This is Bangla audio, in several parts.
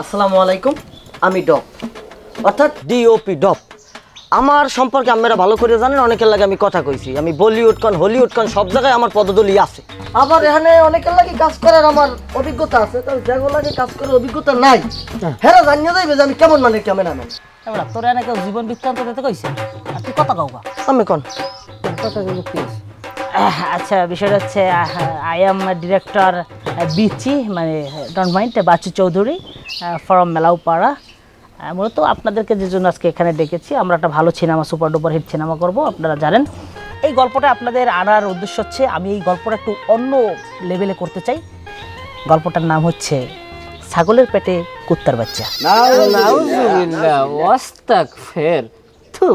আসসালামু আলাইকুম, আমি ডপ অর্থাৎ ডিওপি ডপ। আমার সম্পর্কে আপনারা ভালো করে জানেন, অনেকের লাগে আমি কথা কইছি। আমি বলিউড কন হলিউড কন সব জায়গায় আমার পদদলি আছে। আবার এখানে অনেকের লাগে কাজ করার আমার অভিজ্ঞতা আছে, তবে যেগুলো লাগে কাজ করার অভিজ্ঞতা নাই হ্যাঁ জানিয়ে যাইবে যে আমি কেমন মানে ক্যামেরাম্যান। এবার তোর এনে কেউ জীবন বৃত্তান্ত দিতে কইছে, আর তুই কথা কাউকা আমি কন কথা বলি প্লিজ। আচ্ছা, বিষয়টা হচ্ছে আই এম ডিরেক্টর বিচি, মানে don't mind, Bachchu Chowdhury from Melaupara. মূলত আপনাদেরকে যে জন্য আজকে এখানে ডেকেছি, আমরা একটা ভালো cinema, super duper hit cinema করব, আপনারা জানেন। এই গল্পটা আপনাদের আনার উদ্দেশ্য হচ্ছে, আমি এই গল্পটা একটু অন্য লেভেলে করতে চাই। গল্পটার নাম হচ্ছে ছাগলের পেটে কুত্তার বাচ্চা। নাউজুবিল্লাহ ওয়াস্তাগফির। তো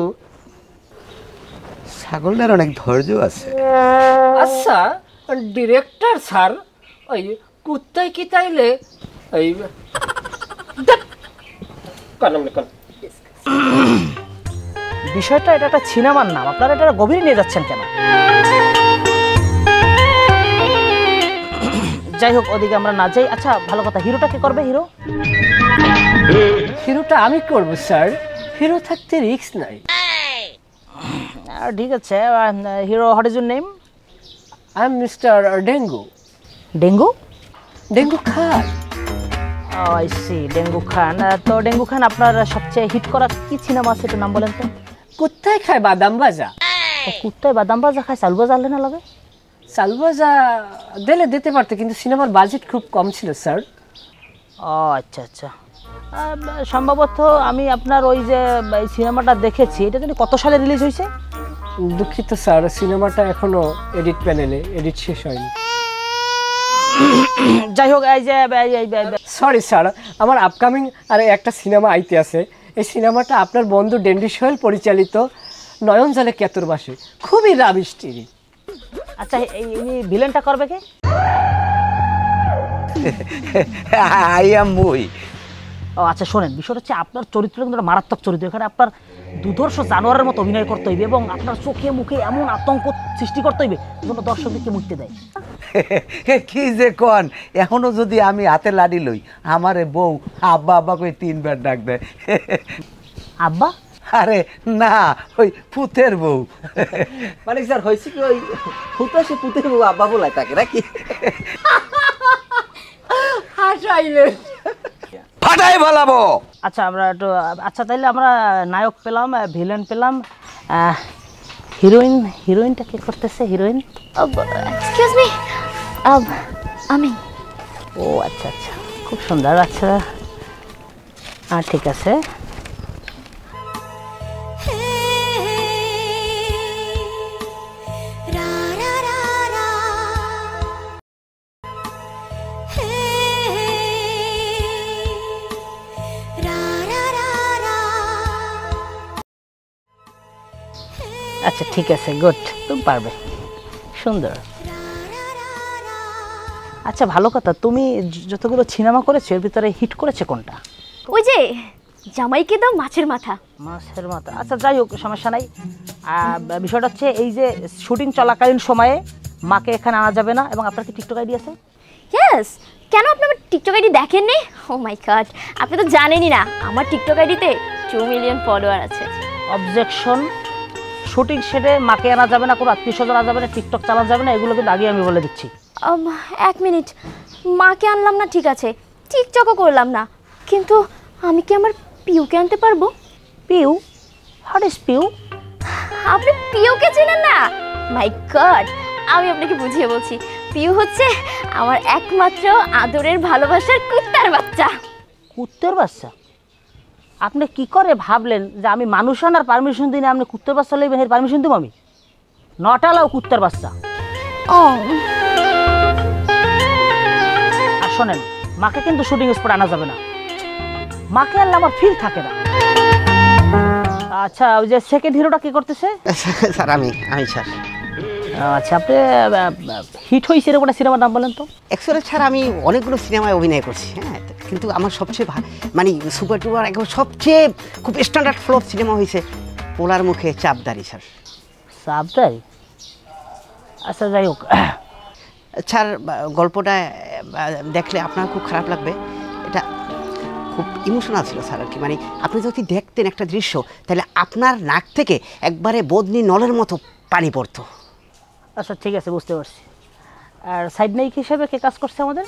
ছাগলটার অনেক ধৈর্য আছে। আচ্ছা ডিরেক্টর স্যার, ওই কুত্তায় কি তাইলে ওই বিষয়টা এটা একটা সিনেমার নাম, আপনারা এটা গভীরে নিয়ে যাচ্ছেন কেন? যাই হোক, ওদিকে আমরা না যাই। আচ্ছা ভালো কথা, হিরোটা কে করবে? হিরোটা আমি করব স্যার, হিরো থাকতে রিস্ক নাই। ঠিক আছে, hero, what is your name? I am mister Dengue. Dengue? Dengue Khan. I see, Dengue Khan. তো ডেঙ্গু খান, আপনার সবচেয়ে হিট করা কি সিনেমা আছে, একটু নাম বলেন তো। কুত্তায় খায় বাদাম ভাজা। কুত্তায় বাদাম ভাজা খায়, চাল ভাজা আনলে না লাগে? চাল ভাজা দিলে দিতে পারতো, কিন্তু সিনেমার বাজেট খুব কম ছিল স্যার। ও আচ্ছা আচ্ছা, সম্ভবত আমি আপনার ওই যে এই সিনেমাটা দেখেছি, এটা যদি কত সালে রিলিজ হয়েছে? দুঃখিত স্যার, সিনেমাটা এখনো এডিট প্যানেলে এডিট শেষ হয়নি। যাই হোক, এই যে সরি স্যার, আমার আপকামিং আর একটা সিনেমা আইতে আছে। এই সিনেমাটা আপনার বন্ধু ডেন্ডি সোহেল পরিচালিত, নয়ন জলে কেতুর বাসে, খুবই রাব স্টোরি। আচ্ছা, এই ভিলেনটা করবে কে? আই এম মুই। ও আচ্ছা, শোনেন, বিষয়টা হচ্ছে আপনার চরিত্র কিন্তু একটা মারাত্মক চরিত্র। এখানে আপনার দুধর্ষ জানোয়ারের মতো অভিনয় করতে হইবে এবং আপনার চোখে মুখে এমন আতঙ্ক সৃষ্টি করতে হইবে যেন দর্শকদেরকে মুক্তি দেয়। কি যে কন, এখনো যদি আমি হাতে লাড়ি লই, আমারে বউ আব্বা আব্বা কই 3 বার ডাক দেয়। আব্বা? আরে না, ওই পুতের বউ। মানে স্যার হয়েছে কি, ওই ফুটা সে পুতের বউ আব্বা বলায় তাকে নাকি? ফাটাই ভালাবো। আচ্ছা আমরা একটু, আচ্ছা তাইলে আমরা নায়ক পেলাম, ভিলেন পেলাম, হিরোইনটা কে করতেছে? হিরোইন? এক্সকিউজ মি, আমি। ও আচ্ছা আচ্ছা, খুব সুন্দর। আচ্ছা ঠিক আছে। আচ্ছা ঠিক আছে, গুড, তুমি পারবে, সুন্দর। আচ্ছা ভালো কথা, তুমি যতগুলো সিনেমা করেছো এর ভিতরে হিট করেছে কোনটা? ওই যে জামাইকে দাও মাছের মাথা। মাছের মাথা, আচ্ছা যাই হোক, সমস্যা নাই। বিষয়টা হচ্ছে এই যে শুটিং চলাকালীন সময়ে মাকে এখানে আনা যাবে না, এবং আপনার কি টিকটক আইডি আছে? ইয়েস। কেন আপনি আমার টিকটক আইডি দেখেননি? ও মাই গড, আপনি তো জানেনই না আমার টিকটক আইডিতে 2 মিলিয়ন ফলোয়ার আছে। অবজেকশন, শুটিং সেটে মাকে আনা যাবে না, কোনো আত্মীয় স্বজন আনা যাবে না, টিকটক চালানো যাবে না, এগুলো কিন্তু আগে আমি বলে দিচ্ছি। 1 মিনিট, মাকে আনলাম না ঠিক আছে, টিকটকও করলাম না, কিন্তু আমি কি আমার পিউকে আনতে পারবো? পিউ? What is Piu? আপনি পিউকে চেনেন না? মাই গড, আমি আপনাকে বুঝিয়ে বলছি। পিউ হচ্ছে আমার একমাত্র আদরের ভালোবাসার কুত্তার বাচ্চা। কুত্তের বাচ্চা? আপনি কি করে ভাবলেন যে আমি মানুষ আনার পারমিশন দিই না, আপনি কুত্তের বাচ্চা লইবেন, এর পারমিশন দেবো আমি? নট অ্যালাউ কুত্তের বাচ্চা। ও আর শোনেন, মাকে কিন্তু শুটিং স্পটে আনা যাবে না, মাকে আনলে আমার ফিল থাকে না। আচ্ছা, ওই যে সেকেন্ড হিরোটা কি করতেছে? স্যার আমি স্যার। আচ্ছা, আপনি হিট হয়েছে এরকম একটা সিনেমার নাম বলেন তো। অ্যাকচুয়ালি স্যার আমি অনেকগুলো সিনেমায় অভিনয় করছি, হ্যাঁ, কিন্তু আমার সবচেয়ে মানে সুপার টুপার একবার সবচেয়ে খুব স্ট্যান্ডার্ড ফ্লোর সিনেমা হয়েছে পোলার মুখে চাপদারি স্যার। চাপদারি? আচ্ছা যাই হোক, স্যার গল্পটা দেখলে আপনার খুব খারাপ লাগবে। এটা খুব ইমোশনাল ছিল স্যার আর কি। মানে আপনি যদি দেখতেন একটা দৃশ্য, তাহলে আপনার নাক থেকে একবারে বদনি নলের মতো পানি পড়তো। আচ্ছা ঠিক আছে, বুঝতে পারছি। আর সাইড নায়িকা হিসেবে কে কাজ করছে আমাদের?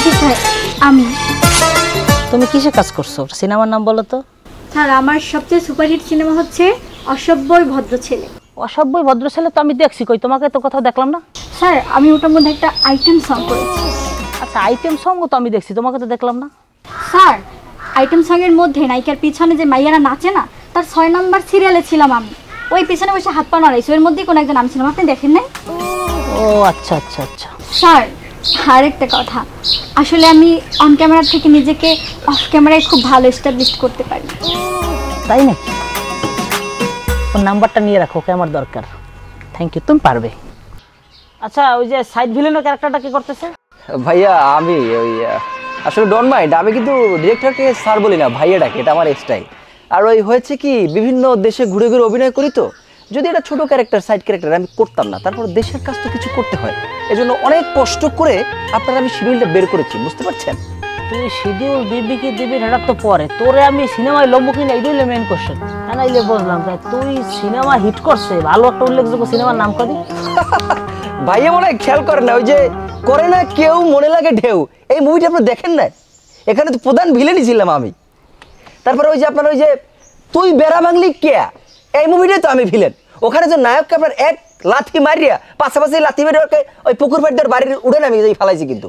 জি স্যার, আমি। তুমি কিসে কাজ করছো? সিনেমার নাম বলো তো। স্যার আমার সবচেয়ে সুপারহিট সিনেমা হচ্ছে অসভ্যই ভদ্র ছেলে। অসভ্যই ভদ্র ছেলে তো আমি দেখছি, কই তোমাকে তো কোথাও দেখলাম না। স্যার আমি ওটার মধ্যে একটা আইটেম সং করেছি। আচ্ছা আইটেম সঙ্গ তো আমি দেখছি, তোমাকে তো দেখলাম না। স্যার আইটেম সঙের মধ্যে নায়িকার পিছনে যে মাইয়ারা নাচে না, তার 6 নম্বর সিরিয়ালে ছিলাম আমি। ওই পিছনে বসে হাত পা নাড়াইছি, ওর মধ্যেই কোনো একজন আমি ছিলাম, আপনি দেখেন নাই? ও আচ্ছা আচ্ছা আচ্ছা। স্যার আর একটা কথা, আসলে আমি অন ক্যামেরা থেকে নিজেকে অফ ক্যামেরায় খুব ভালো এস্টাবলিশ করতে পারি। তাই নাকি? ওর নাম্বারটা নিয়ে রাখো, ওকে আমার দরকার। থ্যাংক ইউ, তুমি পারবে। আচ্ছা ওই যে সাইড ভিলেনের ক্যারেক্টারটা কি করতেছে? ভাইয়া আমি ওই আসলে ডোন্ট মাইন্ড, আমি কিন্তু ডিরেক্টরকে স্যার বলি না, ভাইয়া ডাকি, এটা আমার স্টাইল। আর ওই হয়েছে কি, বিভিন্ন দেশে ঘুরে ঘুরে অভিনয় করি, তো যদি এটা ছোট ক্যারেক্টার, সাইড ক্যারেক্টার আমি করতাম না। তারপর দেশের কাজ তো কিছু করতে হয়, এজন্য অনেক কষ্ট করে আপনারা আমি শিডিউলটা বের করেছি, বুঝতে পারছেন? তুই শিডিউল দিবি কি দিবি এটা তো পরে, তোরে আমি সিনেমায় লম্ব কিনা এটাই হলো মেন কোশ্চেন। নাইলে বুঝলাম তুই সিনেমা হিট করছে, ভালো একটা উল্লেখযোগ্য সিনেমার নাম করি। ভাইয়া মনে হয় খেয়াল করে না, ওই যে করে না কেউ মনে লাগে ঢেউ, এই মুভিটা আপনারা দেখেন না? এখানে তো প্রধান ভিলেনই ছিলাম আমি। তারপরে ওই যে আপনার ওই যে তুই বেড়া ভাঙলি কে, এই মুভিটাই তো আমি ভিলেন। ওখানে যে নায়ককে আপনার এক লাথি মারিয়া পাশাপাশি লাথি মেরে ওকে ওই পুকুর পাড়িদের বাড়ির উড়ে নামি ফেলাইছি, কিন্তু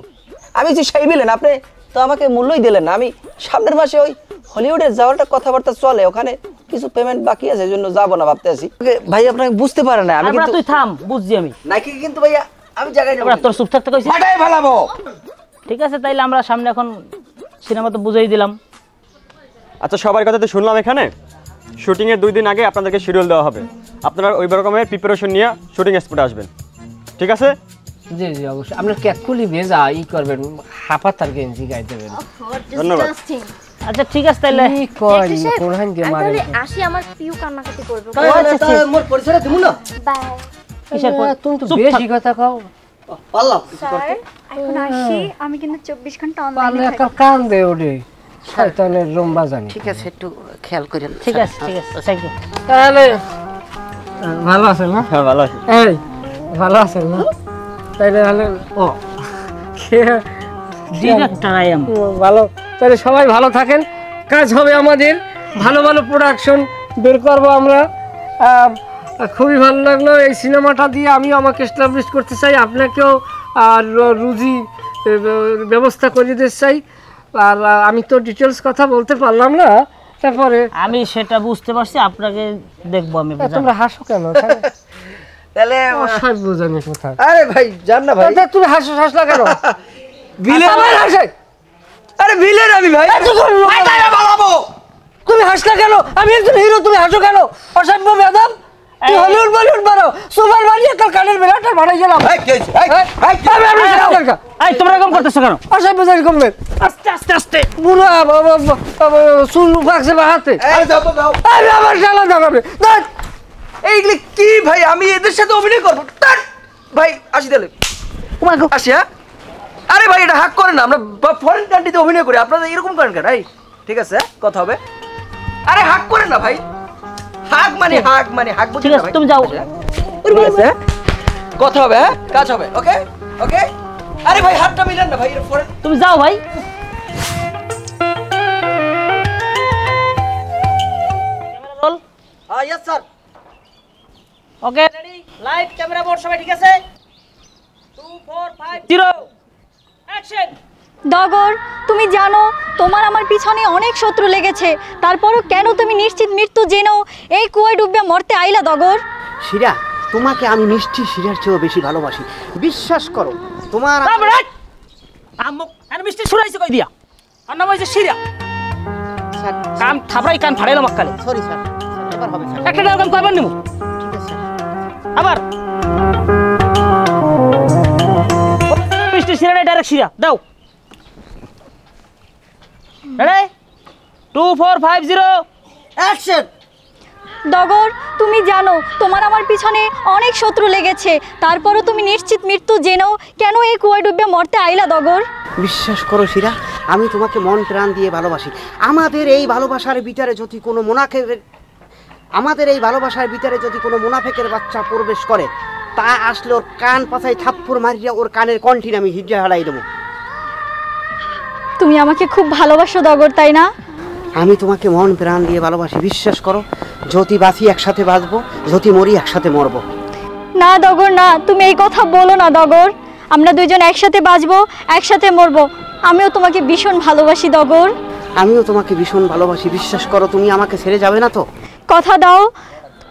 আমি যে সেই ভিলেন। আপনি তো আমাকে মূল্যই দিলেন না। আমি সামনের মাসে ওই হলিউডে যাওয়াটা কথাবার্তা চলে, ওখানে কিছু পেমেন্ট বাকি আছে, এই জন্য যাবো না ভাবতে আছি। ভাই আপনাকে বুঝতে পারে না, আমি কিন্তু তুই থাম, বুঝছি আমি। নাকি কিন্তু ভাইয়া আমি জায়গায় নেব, তোর চুপ থাকতে কইছি, ফাটাই ফেলাবো। ঠিক আছে, তাইলে আমরা সামনে এখন সিনেমা তো বুঝাই দিলাম। আচ্ছা সবার কথা তো শুনলাম। এখানে শুটিংয়ের 2 দিন আগে আপনাদেরকে শিডিউল দেওয়া হবে, আপনারা ওই রকমের প্রিপারেশন নিয়ে শুটিং স্পটে আসবেন, ঠিক আছে? জি জি অবশ্যই। আপনার ক্যাকুলি ভেজা করবেন, হাফাতার গেঞ্জি গাই দেবেন। ধন্যবাদ। আচ্ছা ঠিক আছে, তাইলে তাহলে আসি, আমার পিউ কান্নাকাটি করবে। মোর পরিচয়টা দিমু না। বাই। তুমি তো বেশি কথা কও। পারলাম স্যার এখন আসি, আমি কিন্তু 24 ঘন্টা পারলে অনলাইনে একটা কান দে ওরে, শয়তানের লম্বা জানি। ঠিক আছে, একটু খেয়াল করেন। ঠিক আছে ঠিক আছে, থ্যাংক ইউ। তাহলে ভালো আছেন না? হ্যাঁ ভালো আছি। এই ভালো আছেন না? তাইলে তাহলে ও ডিরেক্টর আই এম। ভালো, তাহলে সবাই ভালো থাকেন। কাজ হবে আমাদের, ভালো ভালো প্রোডাকশন বের করবো আমরা। খুবই ভালো লাগলো এই সিনেমাটা দিয়ে, আমি আমাকে এস্টাবলিশ করতে চাই, আপনাকেও আর রুজি ব্যবস্থা করে দিতে চাই। আর আমি তো ডিটেলস কথা বলতে পারলাম না, তারপরে আমি সেটা বুঝতে পারছি, আপনাকে দেখবো আমি। তোমরা হাসো কেন? তাহলে সব বোঝানি কোথায়? আরে ভাই জান না ভাই, তুমি হাসলা কেন? ভিলেন হাসে। আরে ভিলেন আমি ভাই, তুমি হাসলা কেন? আমি একজন হিরো, তুমি হাসো কেন? অসভ্য ম্যাডাম, তুই হলিউড বলিউড মারো, সুপার বানিয়ে তোর কানের বেলাটা বাড়াই গেলাম। এই তোমরা এরকম করতেছো কেন? অসভ্য জানি কমবে। আস্তে আস্তে আস্তে। বুড়া চুল পাকছে বা হাতে, আমি আমার শালা দাঁড়াবে। এইগুলি কি ভাই, আমি এদের সাথে অভিনয় করবো? ভাই আসি তাহলে, আসি। হ্যাঁ আরে ভাই এটা হাক করেন না, আমরা ফরেন কান্ট্রিতে অভিনয় করি, আপনারা এরকম করেন কেন? ঠিক আছে কথা হবে। আরে হাক করেন না ভাই, হাক মানে হাক মানে হাক, বুঝছেন না ভাই? তুমি যাও, কথা হবে, হ্যাঁ কাজ হবে। ওকে ওকে। আরে ভাই হাতটা মিলান না ভাই, ফরেন। তুমি যাও ভাই। রোল। হ্যাঁ yes sir. Okay ready, light camera board সবাই ঠিক আছে? 2 4 5 0 অ্যাকশন। ডগর তুমি জানো তোমার আমার পিছনে অনেক শত্রু লেগেছে, তারপরও কেন তুমি নিশ্চিত মৃত্যু জেনেও এই কুয়ায় ডুবে মরতে আইলা ডগর? শিরা, তোমাকে আমি মিষ্টি শিরার চেয়েও বেশি ভালোবাসি, বিশ্বাস করো। তোমার আমুক আর মিষ্টি শুরাইছে কই দিয়া? আর নাম হইছে শিরা। কান থাবড়াই কান ফাড়াইলো মক্কালে। সরি স্যার, এবার হবে স্যার। একটা ডায়লগ কয়বার নিমু? ঠিক আছে স্যার। আবার মিষ্টি শিরা নাই, ডাইরেক্ট শিরা দাও। Ready 2 4 5 0 action. ডগর তুমি জানো তোমার আমার পিছনে অনেক শত্রু লেগেছে, তারপরও তুমি নিশ্চিত মৃত্যু জেনেও কেন এই কুয়ায় ডুবে মরতে আইলা ডগর? বিশ্বাস করো শিরা, আমি তোমাকে মন প্রাণ দিয়ে ভালোবাসি। আমাদের এই ভালোবাসার ভিতরে যদি কোনো মুনাফেকের বাচ্চা প্রবেশ করে, তা আসলে ওর কান পাছায় থাপ্পড় মারিয়া ওর কানের কণ্ঠিন আমি হিজ্জা হারাই দেবো। তুমি আমাকে খুব ভালোবাসো ডগর, তাই না? আমি তোমাকে মন প্রাণ দিয়ে ভালোবাসি, বিশ্বাস করো। যদি বাঁচি একসাথে বাঁচবো, যদি মরি একসাথে মরবো। না ডগর না, তুমি এই কথা বলো না ডগর। আমরা দুইজন একসাথে বাঁচবো, একসাথে মরবো। আমিও তোমাকে ভীষণ ভালোবাসি ডগর। আমিও তোমাকে ভীষণ ভালোবাসি, বিশ্বাস করো। তুমি আমাকে ছেড়ে যাবে না তো? কথা দাও,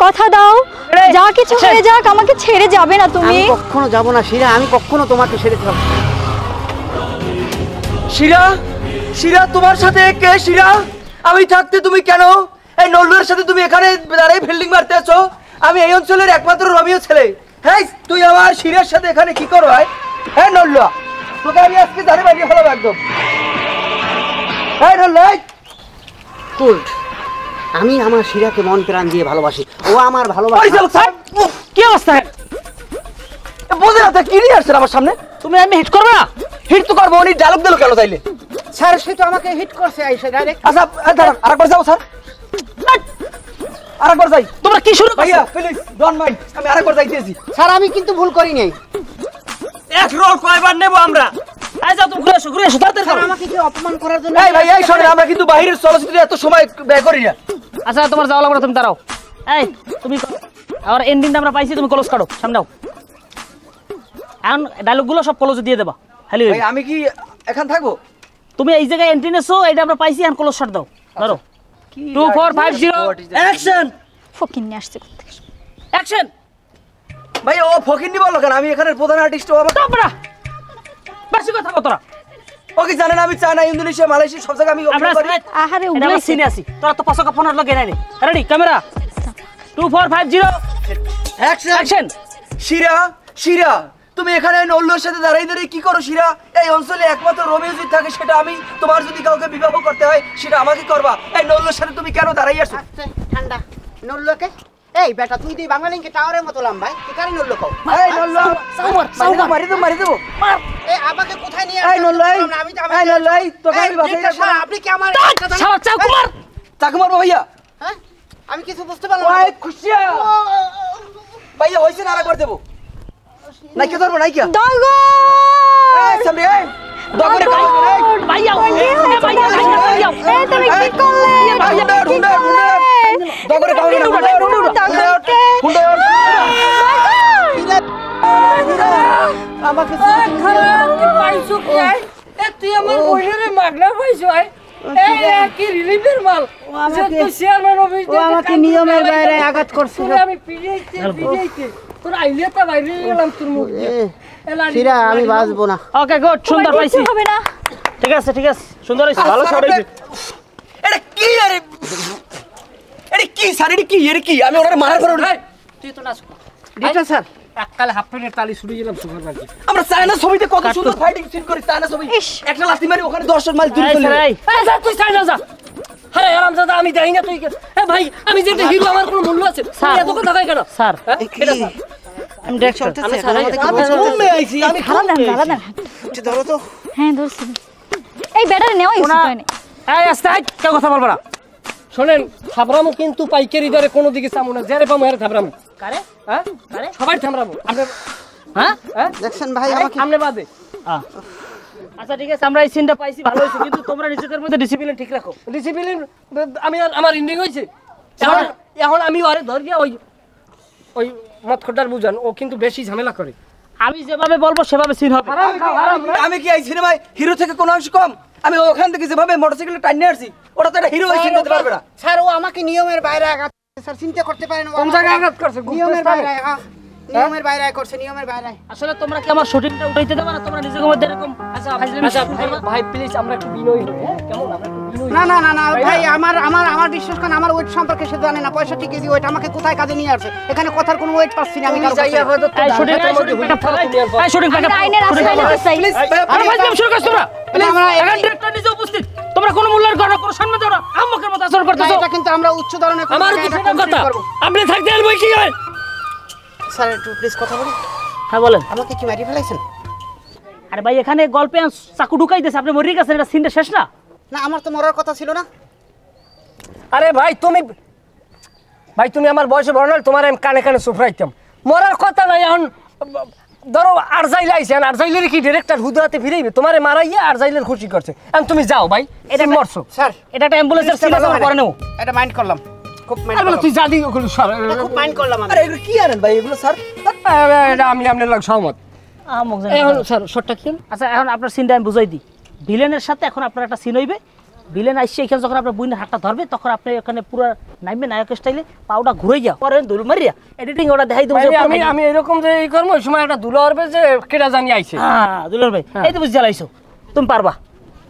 কথা দাও, যা কিছু হয়ে যাক আমাকে ছেড়ে যাবে না তুমি? আমি কখনো যাব না শিরা, আমি কখনো তোমাকে ছেড়ে যাব না। শিরা, শিরা তোমার সাথে কে? শিরা, আমি থাকতে তুমি কেন এই নল্লুর সাথে তুমি এখানে দাঁড়িয়ে ফিল্ডিং মারতে আছো? আমি এই অঞ্চলের একমাত্র রমিও ছেলে। হ্যাঁ, তুই আমার শিরার সাথে এখানে কি করো? হ্যাঁ নল্লুয়া, তোকে আমি আজকে জানে বানিয়ে ফেলাবো একদম। হ্যাঁ নল্লুয়া, কুল্ট, আমি আমার শিরাকে মন প্রাণ দিয়ে ভালোবাসি। ও আমার ভালোবাসা। কি অবস্থা? বোঝে না কি নিয়ে আসছেন আমার সামনে? তুমি আমি হিট করবে না? হিট তো করবো, উনি ডায়লগ দিল কেন তাইলে? স্যার সে তো আমাকে হিট করছে আইসা ডাইরেক্ট। আচ্ছা দাঁড়ান, আরেকবার যাও স্যার, আরেকবার যাই। তোমরা কি শুরু ভাইয়া প্লিজ ডোন্ট মাইন্ড, আমি আরেকবার যাইতেছি। স্যার আমি কিন্তু ভুল করি নাই। এক রোল কয়বার নেব আমরা? এই যাও, তুমি ঘুরে এসো তাড়াতাড়ি স্যার করো। আমাকে কি অপমান করার জন্য? এই ভাই, এই শোনেন, আমরা কিন্তু বাইরের চলচ্চিত্রে এত সময় ব্যয় করি না। আচ্ছা তোমার যাওয়া লাগবে না, তুমি দাঁড়াও। এই তুমি আর এন্ডিংটা আমরা পাইছি, তুমি ক্লোজ করো, সামনে দাও। এখন ডায়লগগুলো সব ক্লোজ দিয়ে দেবা। হ্যালো ভাই আমি কি এখান থাকবো? তুমি এই জায়গায় এন্ট্রি নেছো, এটা আমরা পাইছি, এখন ক্লোজ শট দাও। ধরো 2 4 5 0 অ্যাকশন। ফকির নিয়ে আসছে কোথা থেকে? অ্যাকশন। ভাই ও ফকিন্নি বললো কেন? আমি এখানের প্রধান আর্টিস্ট। ও আমার তোমরা বেশি কথা বলো তোরা। ও কি জানেন আমি চায়না, ইন্দোনেশিয়া, মালয়েশিয়া সব জায়গায় আমি আমরা অভিনয় করি। আহারে এটা আমরা সিনে আছি, তোরা তো 5 15 লোক এনে। Ready camera 2 4 5 0 action. শিরা, শিরা তুমি এখানে নল্লুর সাথে দাঁড়িয়ে কি করো? শিরা, এই অঞ্চলে একমাত্র রোমিও যদি থাকে সেটা আমি। তোমার যদি কাউকে বিবাহ করতে হয় সেটা আমাকে করবা। এই নল্লুর সাথে তুমি কেন দাঁড়িয়ে আসো? ঠান্ডা নল্লুকে। এই বেটা তুই তুই বাঙালিকে টাওয়ারের মতো লাম্বাই, তুই কারি নল্লু কও? এই নল্লু মারি দেবো। এই আমাকে কোথায় নিয়ে এই নল্লু, এই নল্লু, এই তোকে আমি বাসায় স্যার আপনি কি আমার শালা চাও কুমার। চাকু মারবো ভাইয়া? হ্যাঁ আমি কিছু বুঝতে পারলাম না। ওই খুশিয়া ভাইয়া হইছে না, আরেকবার দেবো। নাইকে ধরবো, নাইকা ডগর এই সামনে, এই দগরে কাম করে। ভাইয়া ভাইয়া ভাইয়া এই তুমি কি করলে? ভাইয়া ঢুন্ডা ঢুন্ডা দগরে কাম করে। আমাকে পাইছো কি? তুই আমার বইনের মাগনা পাইছো? কি রিলিফের মাল? আমাকে নিয়মের বাইরে আঘাত করছিল। আমি পিড়াইতে তোর আইলে তো বাইরে গেলাম তোর মুখ দিয়ে। শিরা আমি বাঁচবো না। ওকে গুড, সুন্দর পাইছি। হবে না। ঠিক আছে ঠিক আছে, সুন্দর হইছে, ভালো শট হইছে। এটা কি আরে? এটা কি স্যার? এটা কি? এর কি? আমি ওরে মারার পরে তুই তো নাচ কর। ডিরেক্টর স্যার এককালে হাফ প্যান্টের তালি ছুড়ে গেলাম সুপার মার্কেট। আমরা চায়না ছবিতে কত সুন্দর ফাইটিং সিন করি। চায়না ছবি একটা লাথি মারি ওখানে 10 মাইল দূরে চলে যায়। যা তুই চাই না যা। আরে আরাম দাদা আমি যাই না, তুই ভাই আমি যে হিরো আমার কোনো মূল্য আছে? তুই এত কথা কই কেন? স্যার এটা স্যার আমি ডাইরেক্টর। আমি স্যার আমাদের ঘুমে আইছি আমি। খালা না ধরো তো। হ্যাঁ ধরছি। এই ব্যাটারি নেওয়া ইউজ হয় না। এই আস্তে আই, কেউ কথা বলবো না। শোনেন, থাবরামু কিন্তু পাইকারি দরে কোনো দিকে চামু না, যারে পামু আরে থাবরামু। কারে হ্যাঁ কারে সবাই থাবরামু। আপনি হ্যাঁ দেখছেন ভাই আমাকে সামনে বাদে। আচ্ছা ঠিক আছে, আমরা এই সিনটা পাইছি, ভালো হইছে, কিন্তু তোমরা নিজেদের মধ্যে ডিসিপ্লিন ঠিক রাখো। ডিসিপ্লিন আমি আমার ইন্ডিং হইছে। এখন আমি আরে ধরিয়া ওই মত খোটার বুঝান, ও কিন্তু বেশি ঝামেলা করে। আমি যেভাবে বলবো সেভাবে সিন হবে। আমি কি এই সিনেমায় হিরো থেকে কোনো অংশ কম? আমি ওখান থেকে যেভাবে মোটরসাইকেলে টাইনে আসছি, ওটা তো একটা হিরো হয়ে চিনতে পারবে না। স্যার ও আমাকে নিয়মের বাইরে আঘাত করছে, স্যার চিন্তা করতে পারেন। কোন জায়গায় আঘাত করছে? নিয়মের বাইরে। হ্যাঁ নিয়মের বাইরে করছে, নিয়মের বাইরে। আসলে তোমরা কি আমার শুটিংটা উঠাইতে দেবে না? তোমরা নিজেদের মধ্যে এরকম আচ্ছা ভাই প্লিজ আমরা একটু বিনয়ী হই। হ্যাঁ কেমন আমরা একটু বিনয়ী। না না না না ভাই আমার বিশ্বাস করেন, আমার ওয়েট সম্পর্কে সে জানে না। 65 কেজি ওয়েট, আমাকে কোথায় কাজে নিয়ে আসছে? এখানে কথার কোনো ওয়েট পাচ্ছি না আমি। আমি যাই আপাতত এই শুটিং এই শুটিং আইনের রাস্তায় যেতে চাই। আরে ভাই তুমি শুরু করছো তোমরা। আমরা এখন ডিরেক্টর নিজে উপস্থিত, তোমরা কোনো মূল্যায়ন করো না, কোনো সম্মান দাও না, আম্মকের মতো আচরণ করতেছো। এটা কিন্তু আমরা উচ্চ ধরনের আমার তো সেটা কথা। আপনি থাকতে আর বই কি হয়? স্যার একটু প্লিজ কথা বলি। হ্যাঁ বলেন। আমাকে কি মারি ফেলাইছেন? আরে ভাই এখানে গল্পে চাকু ঢুকাই দিয়েছে, আপনি মরে গেছেন, এটা সিনটা শেষ না? না আমার তো মরার কথা ছিল না। আরে ভাই তুমি আমার বয়সে বড় না, তোমার আমি কানে কানে সুফরাইতাম। মরার কথা নাই। এখন ধরো আরজাইলে আইছেন, আরজাইলের কি ডিরেক্টর হুদাতে ফিরাইবে? তোমারে মারাইয়া আরজাইলের খুশি করছে। এখন তুমি যাও ভাই, এটা মরছো। স্যার এটা একটা অ্যাম্বুলেন্সের সিন আছে, করে নেও। এটা মাইন্ড করলাম, খুব মাইন্ড আরে করলাম। তুই যা দিও ওগুলো সর। খুব মাইন্ড করলাম আমি। আরে এগুলো কি আনেন ভাই এগুলো স্যার? এটা আমি আপনার লাগে সহমত। এখন স্যার শটটা কি? আচ্ছা এখন আপনার সিনটা আমি বুঝাই দিই। ভিলেনের সাথে এখন আপনার একটা সিন হইবে। ভিলেন আসছে এখানে, যখন আপনার বুইনের হাতটা ধরবে তখন আপনি এখানে পুরো নামবে নায়ক স্টাইলে, পাউডা ঘুরাইয়া পরে দুল মারিয়া এডিটিং ওটা দেখাই দেবো। আমি এরকম যে এই করবো, ওই সময় একটা দুলা হবে যে কেটা জানি আইছে। হ্যাঁ দুলার ভাই, এই তো বুঝে জ্বালাইছো, তুমি পারবা।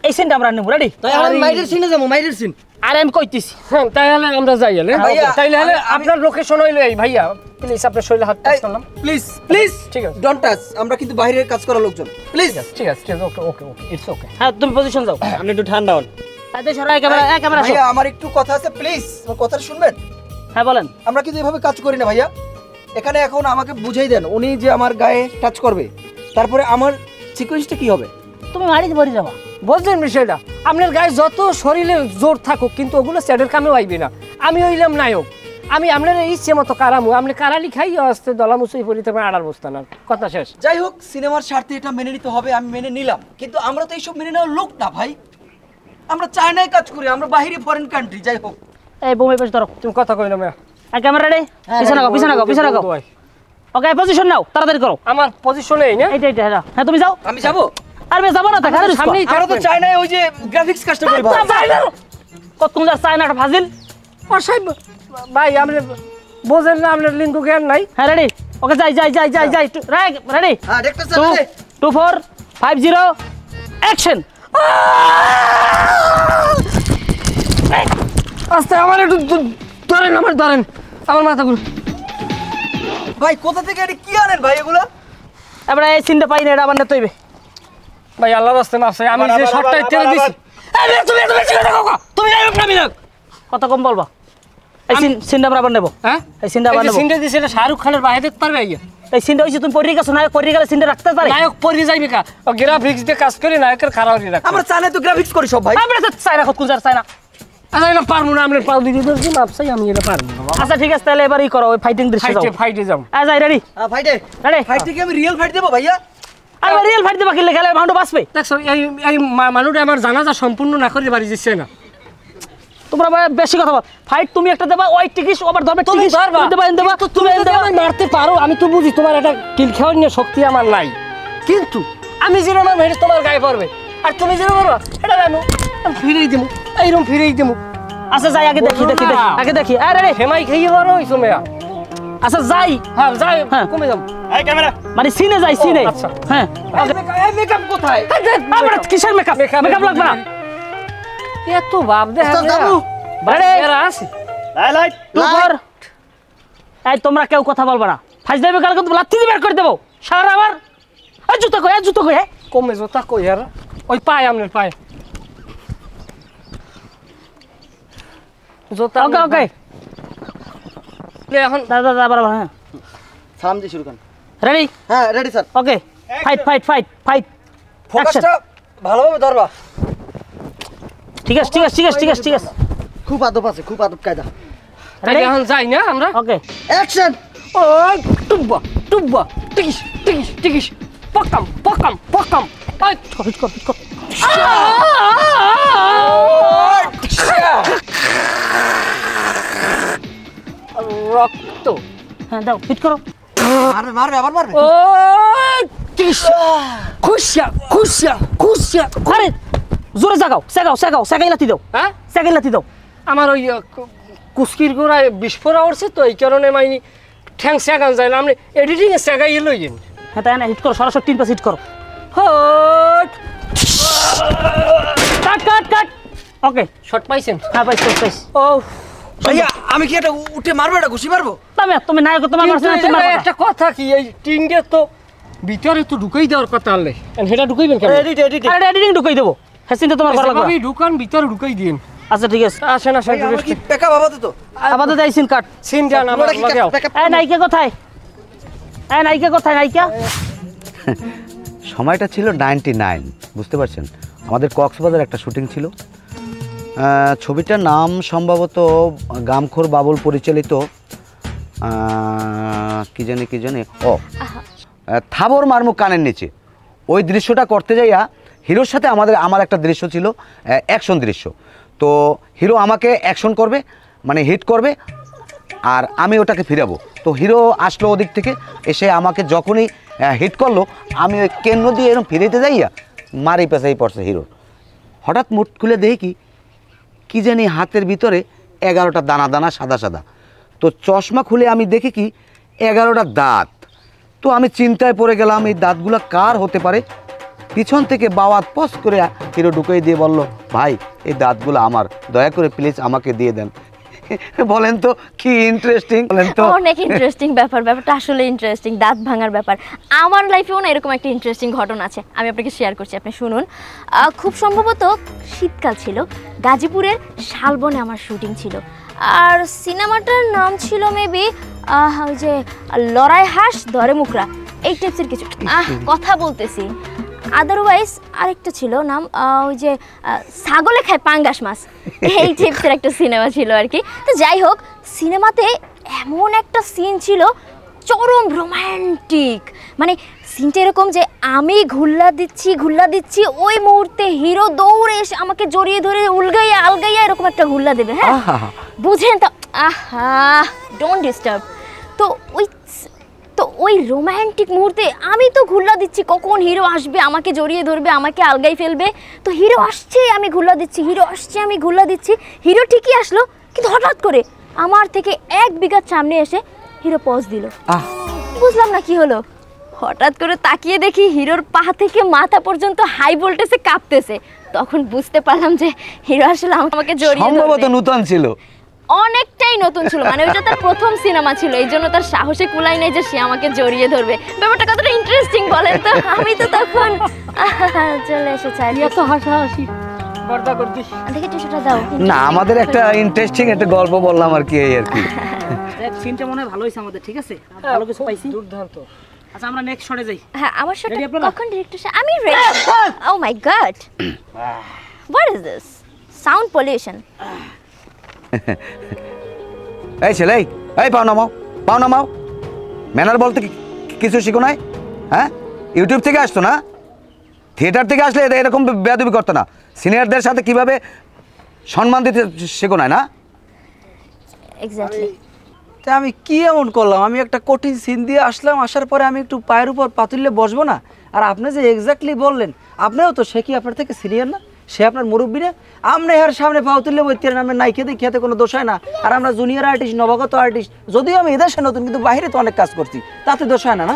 এই সিনটা আমরা নেবো, রেডি? তাই আমি মাইরের সিনে যাবো, মাইরের সিন। আরে আমি কইতেছি। হ্যাঁ তাইলে আমরা যাই। ভাইয়া, তাইলে আপনার লোকেশন হইলো এই। ভাইয়া প্লিজ আপনার শরীরে হাত টাচ করলাম। প্লিজ প্লিজ ঠিক আছে, ডোন্ট টাচ, আমরা কিন্তু বাইরের কাজ করা লোকজন, প্লিজ। ঠিক আছে, ওকে ওকে ওকে, ইটস ওকে। হ্যাঁ তুমি পজিশন যাও। আপনি একটু ঠান্ডা হন। তাতে সরাই ক্যামেরা, ক্যামেরা। ভাইয়া আমার একটু কথা আছে, প্লিজ আমার কথাটা শুনবেন। হ্যাঁ বলেন। আমরা কিন্তু এভাবে কাজ করি না ভাইয়া। এখানে এখন আমাকে বুঝাই দেন, উনি যে আমার গায়ে টাচ করবে, তারপরে আমার সিকোয়েন্সটা কি হবে? তুমি মারিতে মরে যাবা। বলছেন বিষয়টা, আপনার গায়ে যত শরীরে জোর থাকুক কিন্তু ওগুলো স্যাডের কামেও আইবে না। আমি হইলাম নায়ক, আমি আপনার ইচ্ছে মতো কারামু, আপনি কারালি খাই আসতে দলামুচুই পড়িতে আড়ার বসতান। আর কথা শেষ। যাই হোক, সিনেমার স্বার্থে এটা মেনে নিতে হবে, আমি মেনে নিলাম। কিন্তু আমরা তো এইসব মেনে নেওয়ার লোক না ভাই। আমরা চায়নায় কাজ করি, আমরা বাইরে ফরেন কান্ট্রি। যাই হোক, এই বোমে পেছ ধরো। তুমি কথা কই না মেয়া। Camera ready? পিছনে গাও, পিছনে গাও, পিছনে গাও। ওকে পজিশন নাও, তাড়াতাড়ি করো। আমার পজিশনে এই না। এইটা হ্যাঁ তুমি যাও। আমি যাবো। আর বে যাবো না, তা খালি সামনেই আমরা তো চায়নায় ওই যে গ্রাফিক্স কাজটা করি ভাই। কতক্ষণ যা চায় না একটা ফাজিল। অসাইব ভাই, আপনি বোঝেন না, আপনার লিঙ্গ জ্ঞান নাই। হ্যাঁ রেডি? ওকে যাই যাই যাই যাই যাই। রেডি? হ্যাঁ ডাক্তার স্যার, 2 4 5 0 অ্যাকশন। আস্তে আমার একটু ধরেন, আমার মাথা ঘুরে। ভাই কোথা থেকে এটা কি আনেন ভাই এগুলো? এবারে এই সিনটা পাই না, এটা আবার নিতে হইবে। ভাই আল্লাহর রাস্তায় মাফ চাই, আমি যে শটটা টেনে দিছি। আরে তুমি এত বেশি কথা কও, তুমি নায়ক না মিনাক। কত কম বলবা? এই সিনটা আমরা আবার নেব। হ্যাঁ এই সিনটা আবার নেব। সিনটা দিছে, এটা শাহরুখ খানের বাইরে দেখতে পারবে আইয়া। এই সিনটা হইছে তুমি পড়ে গেছো, নায়ক পড়ে গেলে সিনটা রাখতে পারে। নায়ক পড়ে যাইবে কা? ও গ্রাফিক্স দিয়ে কাজ করে নায়কের খারাপ হয়ে রাখে। আমরা চায়নায় তো গ্রাফিক্স করি সব ভাই। আমরা তো চাই না, কতক্ষণ চাই না। আচ্ছা এটা পারবো না, আমরা পাও দিদি দর্জি মাপ চাই, আমি এটা পারবো না। আচ্ছা ঠিক আছে, তাহলে এবারই করো, ওই ফাইটিং দৃশ্য যাও। ফাইটে যাও। আ যাই রেডি? ফাইটে রেডি? ফাইটে কি আমি রিয়েল ফাইট দেবো ভাইয়া? আরে রিয়েল ফাইট দিবা, খেলে খেলে ভান্ডো বাঁচবে। দেখছো এই মানুষটা আমার জানাজা সম্পূর্ণ না করে বাড়ি যাচ্ছে না। তোমরা বেশি কথা বল। ফাইট তুমি একটা দেবা, ওই টিকিস ওভার ধরবে, তুমি টিকিস পারবা, দেবা, তুমি মারতে পারো, আমি তো বুঝি তোমার একটা কিল খাওয়ার নিয়ে শক্তি আমার নাই। কিন্তু আমি যেরকম আমার মেরে তোমার গায়ে পড়বে, আর তুমি যেরকম পারবা এটা জানো, ফিরেই দেবো, এইরকম ফিরেই দেবো। আচ্ছা যাই, আগে দেখি দেখি দেখি, আগে দেখি। আরে রে হেমাই খাইয়ে পারো ওই সময়। আচ্ছা যাই। হ্যাঁ যাই, হ্যাঁ কমে যাবো। এই ক্যামেরা। মানে সিনে যাই, সিনে। আচ্ছা। হ্যাঁ মেকআপ কোথায়? আমরা কিসের মেকআপ? মেকআপ লাগবে না। এত ভাব দেখা আরে আছে। লাইট 2 4 এই তোমরা কেউ কথা বলবা না। ফাইজ দেবে কাল কিন্তু লাথি দিয়ে বের করে দেবো সারা। আবার এই জুতো কই, এই জুতো কই? হ্যাঁ কমে জোতা কই আর ওই পায় আপনার পায় জোতা। ওকে ওকে এখন দাদা দাদা আবার হ্যাঁ সালাম দিয়ে শুরু করেন। রেডি? হ্যাঁ রেডি স্যার। ওকে ফাইট ফাইট ফাইট ফাইট। ফোকাসটা ভালোভাবে ধরবা। ঠিক আছে ঠিক আছে ঠিক আছে ঠিক আছে ঠিক আছে। খুব আদব আছে, খুব আদব কায়দা। রেডি? এখন যাই না আমরা। ওকে অ্যাকশন। ওই টুব্বা টুব্বা টিকিস টিকিস টিকিস পকাম পকাম পকাম। ওই হিট কর হিট কর। রক্ত। হ্যাঁ দাও হিট করো। মারবে মারবে আবার মারবে। ও টিকিস খুশিয়া খুশিয়া খুশিয়া। আরে জোরে জাগাও, সেগাও সেগাও, সেগাই লাথি দাও। হ্যাঁ সেগাই লাথি দাও। আমার ওই কুস্কির গোড়ায় বিস্ফোরা উঠছে তো, এই কারণে মাইনি ঠ্যাং সেগান যায় না। আপনি এডিটিংয়ে সেগাই লই যান। হ্যাঁ তাই না, হিট করো সরাসরি 3 পাস হিট করো। হট কাট কাট কাট। ওকে শট পাইছেন? হ্যাঁ পাইছি পাইছি। ও ভাইয়া আমি কি এটা উঠে মারবো, এটা ঘুষি মারবো? তুমি নায়ক, তোমার কিন্তু মারছ না, তুমি এই একটা কথা কি, এই টিনগে তো ভিতরে তো ঢুকাই দেওয়ার কথা আনলে, সেটা ঢুকাইবেন কেন? Edit edit. আরে এডিটিং ঢুকাই দেবো। হ্যাঁ চিন্তা তোমার করা লাগবে। যেভাবেই ঢুকান ভিতরে ঢুকাই দিন। আচ্ছা ঠিক আছে, আসেন আসেন আমার কি পেকা বাবা তো? আপাতত এই সিন কাট। সিন জান আমার পুরোটা কি লাগাও। পেকা? এই নায়িকা কোথায়? এই নায়িকা কোথায়? নায়িকা সময়টা ছিল 99, বুঝতে পারছেন? আমাদের কক্সবাজার একটা শুটিং ছিল। ছবিটার নাম সম্ভবত গামখোর বাবুল পরিচালিত, কি জানি থাবর মারমুখ কানের নিচে। ওই দৃশ্যটা করতে যাইয়া হিরোর সাথে আমার একটা দৃশ্য ছিল, অ্যাকশন দৃশ্য। তো হিরো আমাকে অ্যাকশন করবে, মানে হিট করবে, আর আমি ওটাকে ফিরাবো। তো হিরো আসলো ওদিক থেকে, এসে আমাকে যখনই হিট করলো, আমি ওই কেন্দ্র দিয়ে এরকম ফিরেতে যাইয়া মারি পেঁচাই পড়ছে হিরোর। হঠাৎ মুঠ খুলে দেখি কি জানি হাতের ভিতরে 11টা দানা দানা সাদা সাদা। তো চশমা খুলে আমি দেখি কি 11টা দাঁত। তো আমি চিন্তায় পড়ে গেলাম, এই দাঁতগুলো কার হতে পারে। পিছন থেকে বাওয়াত পস করে হিরো ঢুকিয়ে দিয়ে বলল, ভাই এই দাঁতগুলো আমার, দয়া করে প্লিজ আমাকে দিয়ে দেন। বলেন তো কি ইন্টারেস্টিং, বলেন তো। অনেক ইন্টারেস্টিং ব্যাপারটা আসলে ইন্টারেস্টিং, দাঁত ভাঙার ব্যাপার। আমার লাইফেও না এরকম একটা ইন্টারেস্টিং ঘটনা আছে, আমি আপনাকে শেয়ার করছি, আপনি শুনুন। খুব সম্ভবত শীতকাল ছিল, গাজীপুরের শালবনে আমার শুটিং ছিল, আর সিনেমাটার নাম ছিল মেবি ওই যে লড়াই হাঁস ধরে মুখরা, এই টাইপসের কিছু, কথা বলতেছি। আদারওয়াইজ আরেকটা ছিল নাম ওই যে ছাগলে খায় পাঙ্গাস মাছ, এই টাইপসের একটা সিনেমা ছিল আর কি। তো যাই হোক, সিনেমাতে এমন একটা সিন ছিল চরম রোম্যান্টিক, মানে সিনটা এরকম যে আমি ঘুল্লা দিচ্ছি, ওই মুহূর্তে হিরো দৌড়ে এসে আমাকে জড়িয়ে ধরে উলগাইয়া আলগাইয়া এরকম একটা ঘুল্লা দেবে। হ্যাঁ বুঝেন তো, ডোন্ট ডিস্টার্ব। তো ওই রোম্যান্টিক মুহূর্তে আমি তো ঘুল্লা দিচ্ছি, কখন হিরো আসবে, আমাকে জড়িয়ে ধরবে, আমাকে আলগাই ফেলবে। তো হিরো আসছে, আমি ঘুল্লা দিচ্ছি, হিরো ঠিকই আসলো, কিন্তু হঠাৎ করে আমার থেকে 1 বিঘা সামনে এসে হিরো পজ দিল। বুঝলাম না কি হলো, হঠাৎ করে তাকিয়ে দেখি হিরোর পা থেকে মাথা পর্যন্ত হাই ভোল্টেজে কাঁপতেছে। তখন বুঝতে পারলাম যে হিরো আসলে আমাকে জড়িয়ে ধরবে। সম্ভবত নতুন ছিল, অনেকটাই নতুন ছিল, মানে ওইটা তার প্রথম সিনেমা ছিল, এই জন্য তার সাহসে কুলাই নেই যে সে আমাকে জড়িয়ে ধরবে। ব্যাপারটা কতটা ইন্টারেস্টিং বলেন তো। আমি তো তখন চলে এসেছি, এত হাসাহাসি বর্দা করছি। দেখে টিস্যুটা দাও। না আমাদের একটা ইন্টারেস্টিং একটা গল্প বললাম আর কি, এই আর কি। সিনটা মনে হয় ভালো হয়েছে আমাদের, ঠিক আছে, ভালো কিছু পাইছি, দুর্দান্ত। আচ্ছা আমরা নেক্সট শটে যাই। হ্যাঁ আমার শটে কখন ডিরেক্টর সাহেব? আমি ready. Oh my god, what is this sound pollution? এই ছেলে, এই পাও নামাও। ম্যানার বলতে কিছু শিখো নাই? হ্যাঁ, ইউটিউব থেকে আসতো না, থিয়েটার থেকে আসলে এরকম বেয়াদবি করতো না। সিনিয়রদের সাথে কিভাবে সম্মান দিতে শেখো নাই না? এক্স্যাক্টলি। তা আমি কি এমন করলাম? আমি একটা কঠিন সিন দিয়ে আসলাম, আসার পরে আমি একটু পায়ের উপর পাতুললে বসবো না? আর আপনি যে এক্স্যাক্টলি বললেন, আপনিও তো সে কি আপনার থেকে সিনিয়র না? সে আপনার মুরব্বী না? আপনি এর সামনে পাও তুললে বইতে নামে নাই খেতে খেতে কোনো দোষ হয় না। আর আমরা জুনিয়র আর্টিস্ট, নবাগত আর্টিস্ট, যদিও আমি এদেশে নতুন, কিন্তু বাইরে তো অনেক কাজ করছি, তাতে দোষ হয় না? না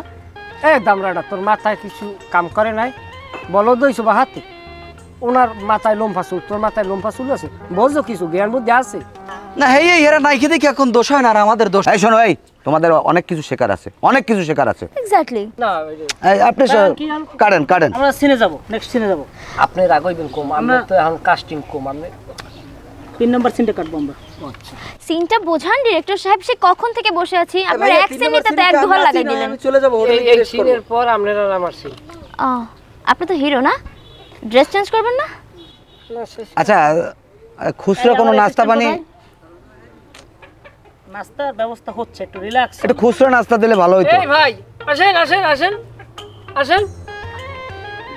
দামরাটা তোর মাথায় কিছু কাম করে নাই, বলো দইছো বা হাতে, ওনার মাথায় লোমফা চুল, তোর মাথায় লোমফা চুল আছে, বোঝো কিছু জ্ঞান বুদ্ধি আছে না? হেই এরা নাই খেতে কি এখন দোষ হয় না? আর আমাদের দোষ? এই শোনো, এই তোমাদের অনেক কিছু শেখার আছে, এক্স্যাক্টলি। না। আপনি কাটেন। আমরা সিনে যাব, নেক্সট সিনে যাব। আপনি রাগইবেন কম, আমরা তো এখন কাস্টিং কম, আমরা 3 নাম্বার সিনটা কাটবো আমরা। আচ্ছা সিনটা বোঝান ডিরেক্টর সাহেব, সে কখন থেকে বসে আছি, আপনার এক সিন নিতে তো 1-2 বার লাগাই দিলেন। আমি চলে যাব, এই সিনের পর আপনারা আমার সিন। আপনি তো হিরো না, ড্রেস চেঞ্জ করবেন না? আচ্ছা, খুচরা কোনো নাস্তা পানি? নাস্তার ব্যবস্থা হচ্ছে, একটু রিল্যাক্স। একটু খুচরা নাস্তা দিলে ভালো হতো। এই ভাই আসেন।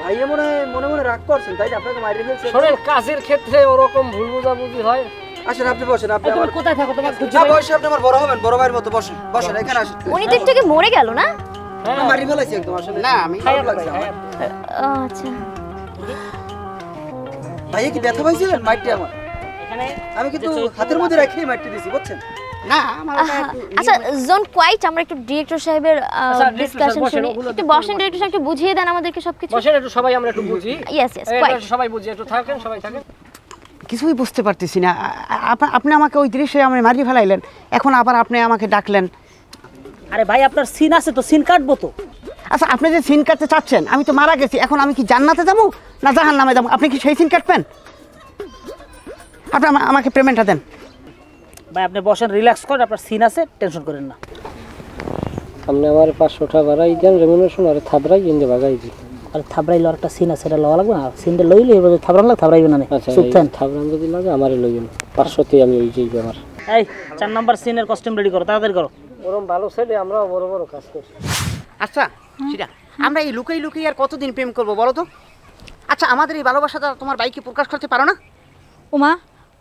ভাই মনে রাগ করছেন, তাই আপনাকে মাইরে ফেলছেন। শোনেন, কাজের ক্ষেত্রে ওরকম ভুল বোঝাবুঝি হয়। আসেন, আপনি বসেন। আপনি তুমি কোথায় থাকো? তোমার খুঁজে না, বয়সে আপনি আমার বড় হবেন, বড় ভাইয়ের মতো বসেন এখানে আসেন। উনি তো একটু মরে গেল না? মারি ফেলাইছি একদম আসলে। না আমি আচ্ছা ভাই কি ব্যথা পাইছিলেন? মাইরটি আমার এখানে আমি কিন্তু হাতের মধ্যে রেখেই মাইরটি দিছি, বুঝছেন? না আমার আচ্ছা জোন কোয়াইট, আমরা একটু ডিরেক্টর সাহেবের ডিসকাশন শুনি। একটু বসেন, ডিরেক্টর সাহেব একটু বুঝিয়ে দেন আমাদেরকে সবকিছু। বসেন একটু, সবাই আমরা একটু বুঝি। ইয়েস কোয়াইট, সবাই বুঝি, একটু থাকেন, সবাই থাকেন। কিছুই বুঝতে পারতেছি না। আপনি আমাকে ওই দৃশ্যে আমি মারিয়ে ফেলাইলেন, এখন আবার আপনি আমাকে ডাকলেন। আরে ভাই আপনার সিন আছে তো, সিন কাটবো তো। আচ্ছা আপনি যে সিন কাটতে চাচ্ছেন, আমি তো মারা গেছি, এখন আমি কি জান্নাতে যাবো না জাহান্নামে যাবো? আপনি কি সেই সিন কাটবেন? আপনি আমাকে পেমেন্টটা দেন। ভাই আপনি বসেন, রিল্যাক্স করেন, আপনার সিন আছে, টেনশন করেন না। আপনি আমার 500 টাকা বাড়াই দেন রেমুনারেশন, আর থাবরাই ইন্দে বাগাই দিই। আর থাবড়াইলো একটা সিন আছে, এটা লওয়া লাগবে না, সিনটা লইলে এবার থাবড়ান লাগ থাবড়াইবে না। আচ্ছা সুতরাং থাবরান যদি লাগে আমারই লইবেন, 500তেই আমি ওই যেই ব্যাপার। এই 4 নাম্বার সিনের কস্টিউম রেডি করো, তাড়াতাড়ি করো। ওরম ভালো ছেলে, আমরা বড় বড় কাজ করছি। আচ্ছা সেটা আমরা এই লুকাই লুকাই আর কতদিন প্রেম করবো বলো তো? আচ্ছা আমাদের এই ভালোবাসাটা তোমার বাইকে প্রকাশ করতে পারো না? উমা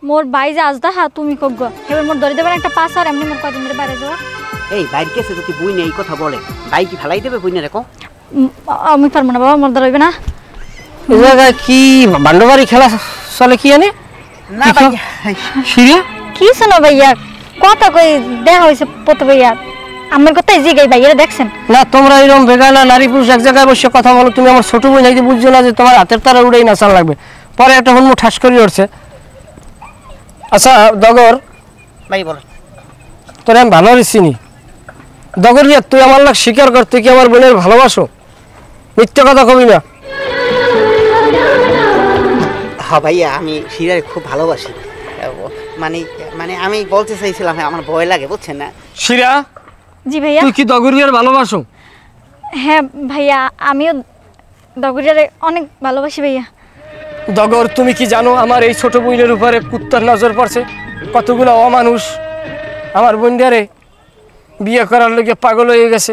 মোর বাই যে আজ দা তুমি কগ্গ এবার মোর ধরে দেবেন একটা পাস আর এমনি মোর কদিন ধরে বাইরে যাওয়া। এই বাইরে কেসে যদি বুই নেই কথা বলে বাইক ফেলাই দেবে বুই না রেখো। আমি পারবো না বাবা, মোর ধরে হইবে না। এই জায়গায় কি বান্ডবাড়ি খেলা চলে কি জানি না ভাই সিরিয়া কি শোনো ভাইয়া কথা কই দেখা হয়েছে পত ভাইয়া আমার কথা এই জায়গায় ভাইয়া দেখছেন না? তোমরা এরকম বেগানা নারী পুরুষ এক জায়গায় বসে কথা বলো, তুমি আমার ছোট বোন নাকি বুঝছো না যে তোমার হাতের তারা উড়েই নাচান লাগবে, পরে একটা হুনমু ঠাস করে উঠছে। আচ্ছা দগর ভাই বলো। তোর আমি ভালো চিনি দগর, রিয়া তুই আমার লাগ স্বীকার কর, তুই কি আমার বোনের ভালোবাসো? মিথ্যে কথা কবি না। হ্যাঁ ভাইয়া আমি শিরারে খুব ভালোবাসি, মানে মানে আমি বলতে চাইছিলাম আমার ভয় লাগে বুঝছেন না। শিরা জি ভাইয়া। তুই কি দগরিয়ার ভালোবাসো? হ্যাঁ ভাইয়া আমিও দগরিয়ারে অনেক ভালোবাসি ভাইয়া। দগর তুমি কি জানো আমার এই ছোট বোনের উপরে কুত্তার নজর পড়ছে? কতগুলো অমানুষ আমার বোনদারে বিয়ে করার লোকে পাগল হয়ে গেছে,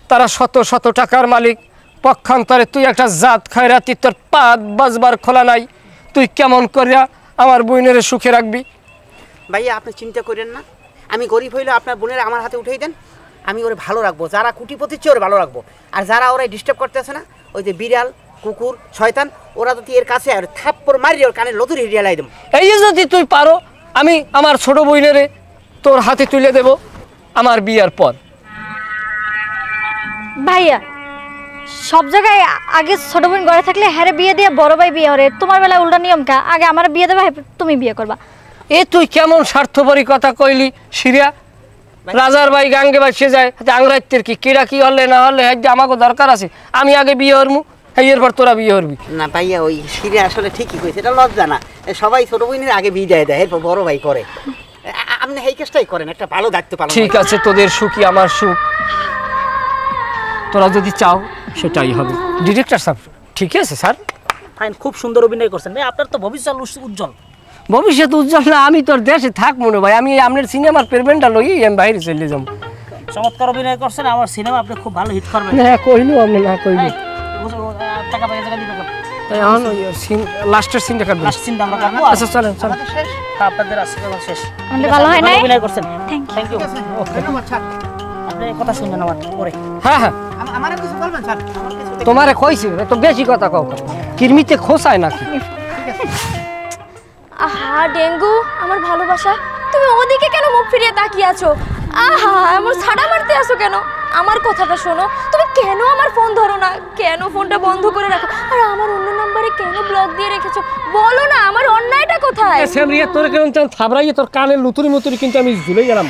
তারা শত শত টাকার মালিক, পক্ষান্তরে তুই একটা জাত খয়রাতি, তোর পাত বাজবার খোলা নাই, তুই কেমন করিয়া আমার বোনের সুখে রাখবি? ভাইয়া আপনি চিন্তা করেন না, আমি গরিব হইলে আপনার বোনের আমার হাতে উঠেই দেন, আমি ওরে ভালো রাখবো, যারা কুটিপতির চেয়ে ওরে ভালো রাখবো, আর যারা ওরাই ডিস্টার্ব করতেছে না ওই যে বিড়াল কুকুর শয়তান ওরা যদি এর কাছে আর থাপ্পড় মারি ওর কানে লতুরি হিরিয়ালাই দেব। এই যদি তুই পারো আমি আমার ছোট বোনেরে তোর হাতে তুলে দেব আমার বিয়ার পর। ভাইয়া সব জায়গায় আগে ছোট বোন ঘরে থাকলে হ্যারে বিয়ে দিয়ে বড় ভাই বিয়ে হরে, তোমার বেলায় উল্টা নিয়ম কা, আগে আমার বিয়ে দেবে তুমি বিয়ে করবা। এ তুই কেমন স্বার্থপরী কথা কইলি সিরিয়া? রাজার ভাই গাঙ্গে বাসে যায় আংরাইতের কি কিরা কি হলে না হলে আমাকে দরকার আছে, আমি আগে বিয়ে হরমু, এরপর তোরা বিয়ে হরবি। না ভাইয়া ওই শিরে আসলে ঠিকই কইছে, এটা লজ্জা না, সবাই ছোট বোনের আগে বিয়ে দেয় এরপর বড় ভাই করে, আপনি এই কাজটাই করেন, একটা ভালো দায়িত্ব পালন। ঠিক আছে তোদের সুখই আমার সুখ, তোরা যদি চাও সেটাই হবে। ডিরেক্টর সাহেব ঠিক আছে স্যার, ফাইন, খুব সুন্দর অভিনয় করছেন ভাই, আপনার তো ভবিষ্যৎ উজ্জ্বল। ভবিষ্যৎ উজ্জ্বল না, আমি তোর দেশে থাক মনে ভাই, আমি আপনার সিনেমার পেমেন্টটা লই আমি বাইরে চলে যাবো। চমৎকার অভিনয় করছেন, আমার সিনেমা আপনি খুব ভালো হিট করবেন। না কইলু আপনি না কইলু, টাকা পয়সা টাকা দিবেন তাই এখন ওই সিন লাস্টের সিনটা কাটবো। লাস্ট সিনটা আমরা কাটবো। আচ্ছা চলেন চলেন, আপনাদের আজকে শেষ। আমাদের ভালো হয় নাই? অভিনয় করছেন, থ্যাংক ইউ। ধন্যবাদ স্যার। আপনি কথা শুনবেন আমার পরে। হ্যাঁ হ্যাঁ আমারে কিছু বলবেন স্যার? আমার কিছু তোমারে কইছি তো বেশি কথা কও, কিরমিতে খোসায় নাকি? আহা ডেঙ্গু আমার ভালোবাসা, তুমি ওদিকে কেন মুখ ফিরিয়ে তাকিয়ে আছো? আহা আমার ছাড়া মারতে আসো কেন? আমার কথাটা শোনো, তুমি কেন আমার ফোন ধরো না, কেন ফোনটা বন্ধ করে রাখো, আর আমার অন্য নম্বরে কেন ব্লক দিয়ে রেখেছো? বলো না আমার অন্যায়টা কোথায়? সেমরিয়া তোর কেন চান থাবরাইয়ে তোর কানে লুতুরি মুতুরি কিন্তু আমি ঝুলে গেলাম।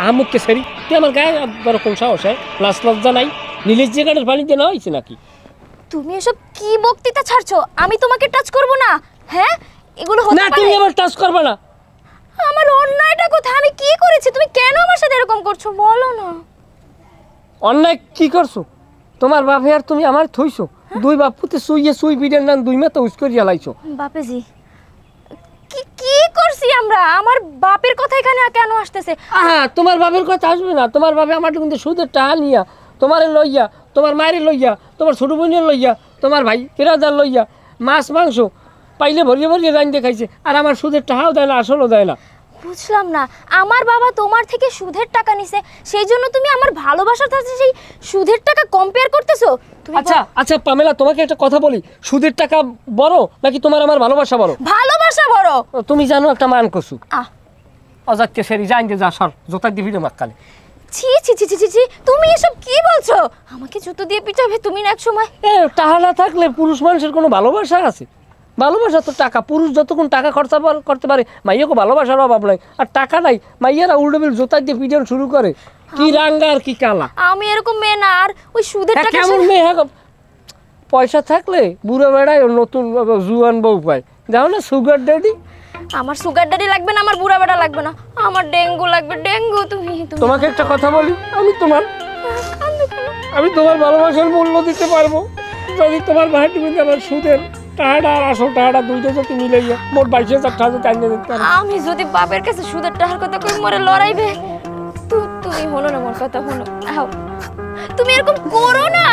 আহমদকে সেরি তুই আমার গায়ে বড় কোন সাহস, হ্যাঁ লাশ লজ্জা নাই? নীলের জায়গাটার পানিতে না হয়েছে নাকি? তুমি এসব কি বক্তৃতা ছাড়ছো? আমি তোমাকে টাচ করব না? হ্যাঁ এগুলো হতে না পারে? তুমি আমার টাচ করবে না। আমার অন্যায়টা কোথায়? আমি কি করেছি? তুমি কেন আমার সাথে এরকম করছো বলো না। অন্যায় কি করছো? তোমার বাপে আর তুমি আমার থইছো, দুই বাপুতে সুইয়ে সুই বিডের নাম দুই মাথা উস করিয়া লাইছো। বাপেজি কি কি করছি আমরা? আমার বাপের কথা এখানে কেন আসতেছে? আহা তোমার বাপের কথা আসবে না, তোমার বাপে আমার কিন্তু সুদের টাকা নিয়া তোমারে লইয়া, তোমার মায়ের লইয়া, তোমার ছোট বোনের লইয়া, তোমার ভাই ফেরাদার লইয়া মাছ মাংস পাইলে ভরিয়ে ভরিয়ে রাইন দেখাইছে, আর আমার সুদের টাকাও দেয় না, আসলও দেয় না। বুঝলাম না, আমার বাবা তোমার থেকে সুদের টাকা নিছে, সেই জন্য তুমি আমার ভালোবাসার সাথে সেই সুদের টাকা কম্পেয়ার করতেছো? তুমি আচ্ছা আচ্ছা পামেলা তোমাকে একটা কথা বলি, সুদের টাকা বড় নাকি তোমার আমার ভালোবাসা বড়? ভালোবাসা বড়। তুমি জানো একটা মান কসু আহ অজাতকে সেরি জাইন দে যা সর জোতার দিবি না মাক্কালে। ছি ছি ছি ছি ছি, তুমি এসব কি বলছো? আমাকে জুতো দিয়ে পিটাবে তুমি না এক সময়? টাকা না থাকলে পুরুষ মানুষের কোনো ভালোবাসা আছে? ভালোবাসা তো টাকা, পুরুষ যতক্ষণ টাকা খরচা করতে পারে মাইয়াকে ভালোবাসার অভাব নাই, আর টাকা নাই মাইয়ারা উল্টোবিল জোতার দিয়ে পিটান শুরু করে, কি রাঙ্গা আর কি কালা। আমি এরকম মেয়ে না, আর ওই সুদের টাকা কেমন মেয়ে হ্যাঁ, পয়সা থাকলে বুড়ো বেড়ায় নতুন জুয়ান বউ পায়, যাও না সুগার ড্যাডি। আমার সুগার ড্যাডি লাগবে না, আমার বুড়া বেটা লাগবে না, আমার ডেঙ্গু লাগবে। ডেঙ্গু তুমি তোমাকে একটা কথা বলি, আমি তোমার ভালোবাসার মূল্য দিতে পারবো, যদি তোমার ভাই তুমি আমার সুদের টাকাটা আর আসল টাকাটা দুইটা যদি মিলাইয়া মোট 22,000 টাকা যদি আইনে দিতে পারো। আমি যদি বাপের কাছে সুদের টাকার কথা কই মরে লড়াইবে, তুমি হলো না মোর কথা হলো। আও তুমি এরকম করো না।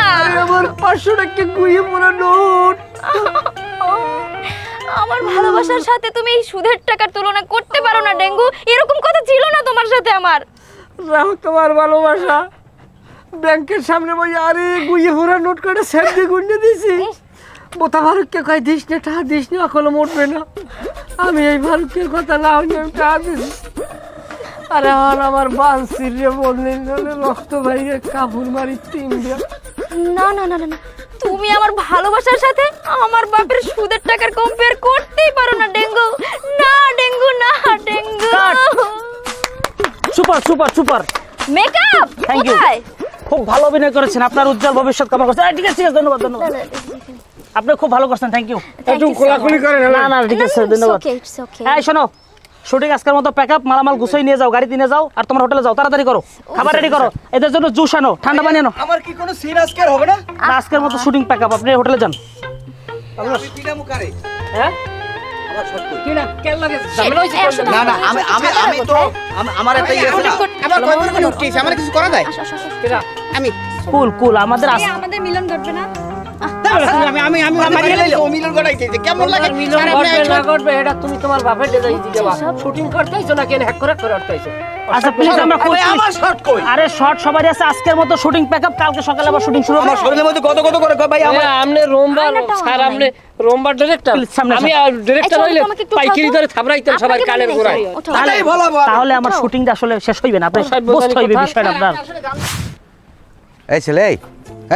আমার 500 টাকা গুইয়ে মোরা নোট। আমার ভালোবাসার সাথে তুমি এই সুদের টাকার তুলনা করতে পারো না ডেঙ্গু। এরকম কথা ছিল না তোমার সাথে আমার। রাও তোমার ভালোবাসা ব্যাংকের সামনে বই আরে গুইয়ে মোরা নোট করে সেট দিয়ে গুন্ডে দিছি। বোতা ভারুককে কয় দিস নে টাকা দিস নে এখনো মরবে না। আমি এই ভারুকের কথা না হইলে আমি টাকা দিছি। আরে আমার বান্সির রে বললেন রক্ত ভাইরে কাপড় মারি 3 দিয়া। না না না না, তুমি আমার ভালোবাসার সাথে আমার বাপের সুদের টাকার কম্পেয়ার করতেই পারো না ডেঙ্গু। না ডেঙ্গু, না dengue. Super super super, makeup thank you, কোথায়? খুব ভালো অভিনয় করেছেন, আপনার উজ্জ্বল ভবিষ্যৎ কামনা করছেন। ঠিক আছে ঠিক আছে, ধন্যবাদ ধন্যবাদ, আপনি খুব ভালো করছেন, থ্যাংক ইউ। একটু খোলাখুলি করেন। না না ঠিক আছে, ধন্যবাদ। এই শোনো, শুটিং আজকের মতো প্যাকআপ, মালামাল গুছাই নিয়ে যাও, গাড়িতে নিয়ে যাও, আর তোমার হোটেলে যাও, তাড়াতাড়ি করো, খাবার রেডি করো, এদের জন্য জুস আনো, ঠান্ডা পানি আনো। আমার কি কোনো সিন আজকে হবে না? না, আজকের মতো শুটিং প্যাকআপ, আপনি হোটেলে যান। আমি বিনা মুখারে হ্যাঁ আমার শট করি। কি না কেন লাগে ঝামেলা হইছে? না না আমি আমি আমি তো আমার একটা ইয়ে আছে না। আবার কই করে উঠছিস? আমার কিছু করা যায়? কেডা আমি কুল কুল, আমাদের আমাদের মিলন ঘটবে না? আমি আমি মিলন গড়াইতে কেমন লাগে? মিলন করবে না করবে এটা তুমি তোমার বাপের দেই দিবা। শুটিং করতেইছো না কেন হ্যাক করে করতেইছো? আচ্ছা প্লিজ আমরা খুব আমার শট কই? আরে শর্ট সবারই আছে, আজকের মতো শুটিং প্যাকআপ, কালকে সকালে আবার শুটিং শুরু হবে। আমার শরীরের মধ্যে কত কত করে কয় ভাই আমার আমনে রোমবার স্যার আমনে রোমবার ডাইরেক্টর, Please, সামনে আমি ডাইরেক্টর হইলে পাইকারি ধরে থাবরাইতাম সবার কানের গোড়ায়। তাই বলাবো। তাহলে আমার শুটিংটা আসলে শেষ হইবে না, আপনি বুঝতে হইবে বিষয়টা আপনার। এই ছেলে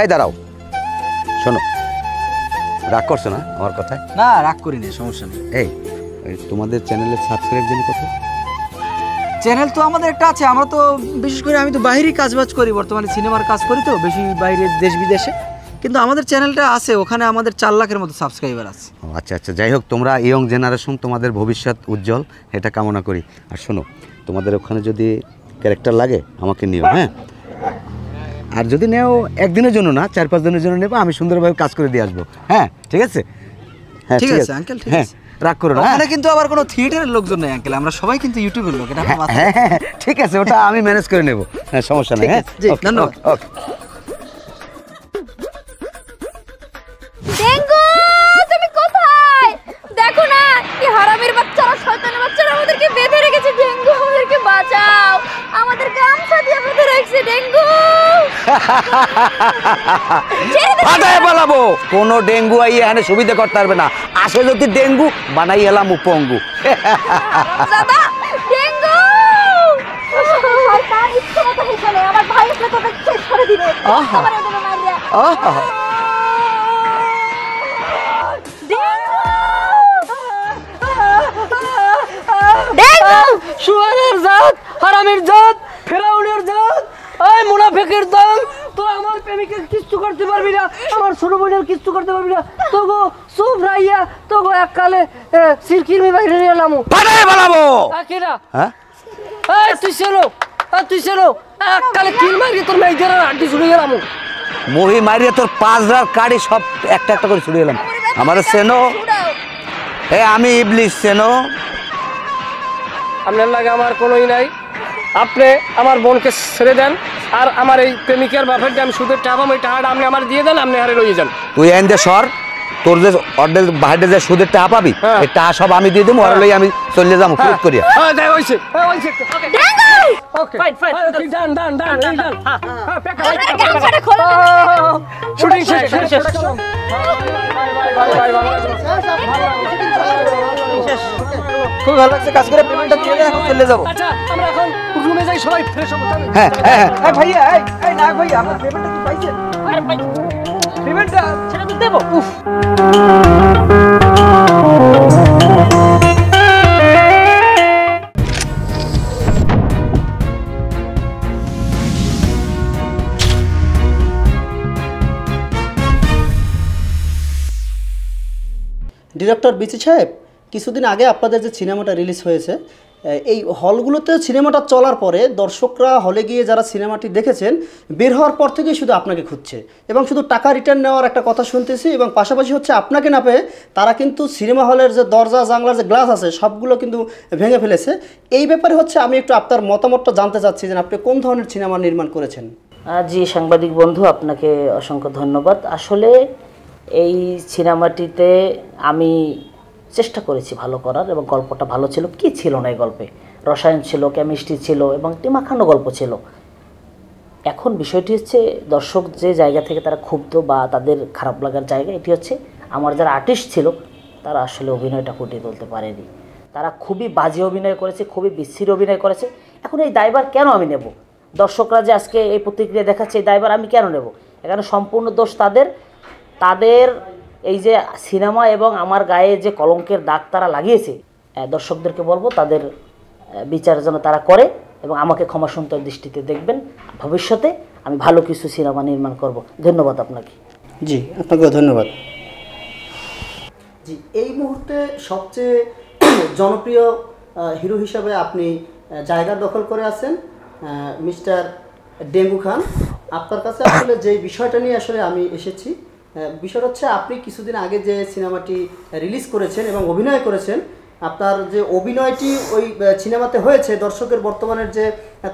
এই দাঁড়াও, শোনো, রাগ করছো না আমার কথায়? না রাগ করি না, সমস্যা নেই। এই তোমাদের চ্যানেলের সাবস্ক্রাইব জানি কত? চ্যানেল তো আমাদের একটা আছে, আমরা তো বিশেষ করে আমি তো বাইরেই কাজবাজ করি, বর্তমানে সিনেমার কাজ করি তো বেশি বাইরে দেশ বিদেশে, কিন্তু আমাদের চ্যানেলটা আছে, ওখানে আমাদের 4 লাখের মতো সাবস্ক্রাইবার আছে। আচ্ছা আচ্ছা, যাই হোক, তোমরা ইয়ং জেনারেশন, তোমাদের ভবিষ্যৎ উজ্জ্বল, এটা কামনা করি। আর শোনো, তোমাদের ওখানে যদি ক্যারেক্টার লাগে আমাকে নিও, হ্যাঁ? আর যদি নেও একদিনের জন্য না, 4-5 দিনের জন্য নেবো, আমি সুন্দরভাবে কাজ করে দিয়ে আসবো, হ্যাঁ? ঠিক আছে? হ্যাঁ ঠিক আছে আঙ্কেল, ঠিক হ্যাঁ, আছে, রাগ করো না। ওখানে কিন্তু আবার কোনো থিয়েটারের লোকজন নাই আঙ্কেল, আমরা সবাই কিন্তু ইউটিউবের লোক, এটা আমার মাথায়। হ্যাঁ হ্যাঁ, ঠিক আছে, ওটা আমি ম্যানেজ করে নেবো, হ্যাঁ, সমস্যা নেই। ঠিক হ্যাঁ, আছে, জি, ধন্যবাদ। ওকে। ডেঙ্গু তুমি কোথায়? দেখো না কি হারামির বাচ্চারা, শয়তানের বাচ্চারা আমাদেরকে বেঁধে রেখেছে। ডেঙ্গু আমাদেরকে বাঁচাও, আমাদের গামছা দিয়ে বেঁধে রেখেছে। ডেঙ্গু ফাটায় পালাবো, কোনো ডেঙ্গু আইয়ে এখানে সুবিধা করতে পারবে না। আসে যদি ডেঙ্গু বানাই এলাম উপঙ্গু। দাদা ডেঙ্গু শয়তান ইচ্ছে মতো হেসেলে আমার ভাই এসে তোকে শেষ করে দিবে। আমার এদের মাইরা আহা, ডেঙ্গু শুয়ারের জাত, হারামির জাত, ফেরাউনের জাত, এই মুনাফিকের দল, তোরা আমার প্রেমিকের কিচ্ছু করতে পারবি না, আমার ছোট বোনের কিচ্ছু করতে পারবি না। তোগো চুপ রাইয়া তোগো এককালে সিরকির বাইরে এলাম। ফাটায় পালাবো। আকিরা হ্যাঁ, এই তুই চলো, তুই চলো, এককালে কিল মারি তোর মেয়েদের আড্ডি ছুড়ে গেলাম। মহি মারিয়ে তোর 5 রাত কাড়ি সব একটা একটা করে ছুড়ে এলাম। আমার সেনো, আমি ইবলিশ, সেনো। আপনার লাগে আমার কোনোই নাই, আপনি আমার বোনকে ছেড়ে দেন, আর আমার এই প্রেমিকের বাপের যে আমি সুদের টাকা পাবো, এই টাকাটা আপনি আমার দিয়ে দেন, আপনি হারে লইয়ে যান। তুই এন যে সর, তোর যে অর্ডের বাইরে যে সুদের টাকা পাবি, এই টাকা সব আমি দিয়ে দেবো, আর লই আমি চলে যাবো ফেরত করিয়া। যাই হইছে হইছে। ওকে ফাইন ফাইন, ডান ডান ডান ডান, হ্যাঁ প্যাক কর, গামছাটা খোলো। শুটিং শেষ শেষ। খুব ভালো লাগছে কাজ করে, পেমেন্টটা দিয়ে দেন, এখন চলে যাবো। আচ্ছা আমরা এখন রুমে যাই, সবাই ফ্রেশ হবো। হ্যাঁ হ্যাঁ, এই ভাইয়া, এই না ভাইয়া, আপনার পেমেন্টটা কি পাইছেন? আরে ভাই, পেমেন্টটা সেটা তো দেবো। উফ, ডিরেক্টর বিচি সাহেব, কিছুদিন আগে আপনাদের যে সিনেমাটা রিলিজ হয়েছে, এই হলগুলোতে সিনেমাটা চলার পরে দর্শকরা হলে গিয়ে যারা সিনেমাটি দেখেছেন বের হওয়ার পর থেকেই শুধু আপনাকে খুঁজছে এবং শুধু টাকা রিটার্ন নেওয়ার একটা কথা শুনতেছি, এবং পাশাপাশি হচ্ছে আপনাকে না পেয়ে তারা কিন্তু সিনেমা হলের যে দরজা জানলার যে গ্লাস আছে সবগুলো কিন্তু ভেঙে ফেলেছে। এই ব্যাপারে হচ্ছে আমি একটু আপনার মতামতটা জানতে চাচ্ছি যে আপনি কোন ধরনের সিনেমা নির্মাণ করেছেন। জি সাংবাদিক বন্ধু, আপনাকে অসংখ্য ধন্যবাদ। আসলে এই সিনেমাটিতে আমি চেষ্টা করেছি ভালো করার, এবং গল্পটা ভালো ছিল। কি ছিল না এই গল্পে? রসায়ন ছিল, কেমিস্ট্রি ছিল, এবং একটি মাখানো গল্প ছিল। এখন বিষয়টি হচ্ছে দর্শক যে জায়গা থেকে তারা ক্ষুব্ধ বা তাদের খারাপ লাগার জায়গা, এটি হচ্ছে আমার যারা আর্টিস্ট ছিল তারা আসলে অভিনয়টা ফুটিয়ে তুলতে পারেনি। তারা খুবই বাজে অভিনয় করেছে, খুবই বিশ্রী অভিনয় করেছে। এখন এই দায়ভার কেন আমি নেব? দর্শকরা যে আজকে এই প্রতিক্রিয়া দেখাচ্ছে, এই দায়ভার আমি কেন নেব? এখানে সম্পূর্ণ দোষ তাদের। এই যে সিনেমা এবং আমার গায়ে যে কলঙ্কের দাগ তারা লাগিয়েছে, দর্শকদেরকে বলবো তাদের বিচার যেন তারা করে এবং আমাকে ক্ষমাসুন্দর দৃষ্টিতে দেখবেন। ভবিষ্যতে আমি ভালো কিছু সিনেমা নির্মাণ করব। ধন্যবাদ আপনাকে। জি, আপনাকেও ধন্যবাদ। জি, এই মুহূর্তে সবচেয়ে জনপ্রিয় হিরো হিসাবে আপনি জায়গা দখল করে আছেন মিস্টার ডেঙ্গু খান। আপনার কাছে আসলে যে বিষয়টা নিয়ে আসলে আমি এসেছি, বিষয়টা হচ্ছে আপনি কিছুদিন আগে যে সিনেমাটি রিলিজ করেছেন এবং অভিনয় করেছেন, আপনার যে অভিনয়টি ওই সিনেমাতে হয়েছে, দর্শকের বর্তমানের যে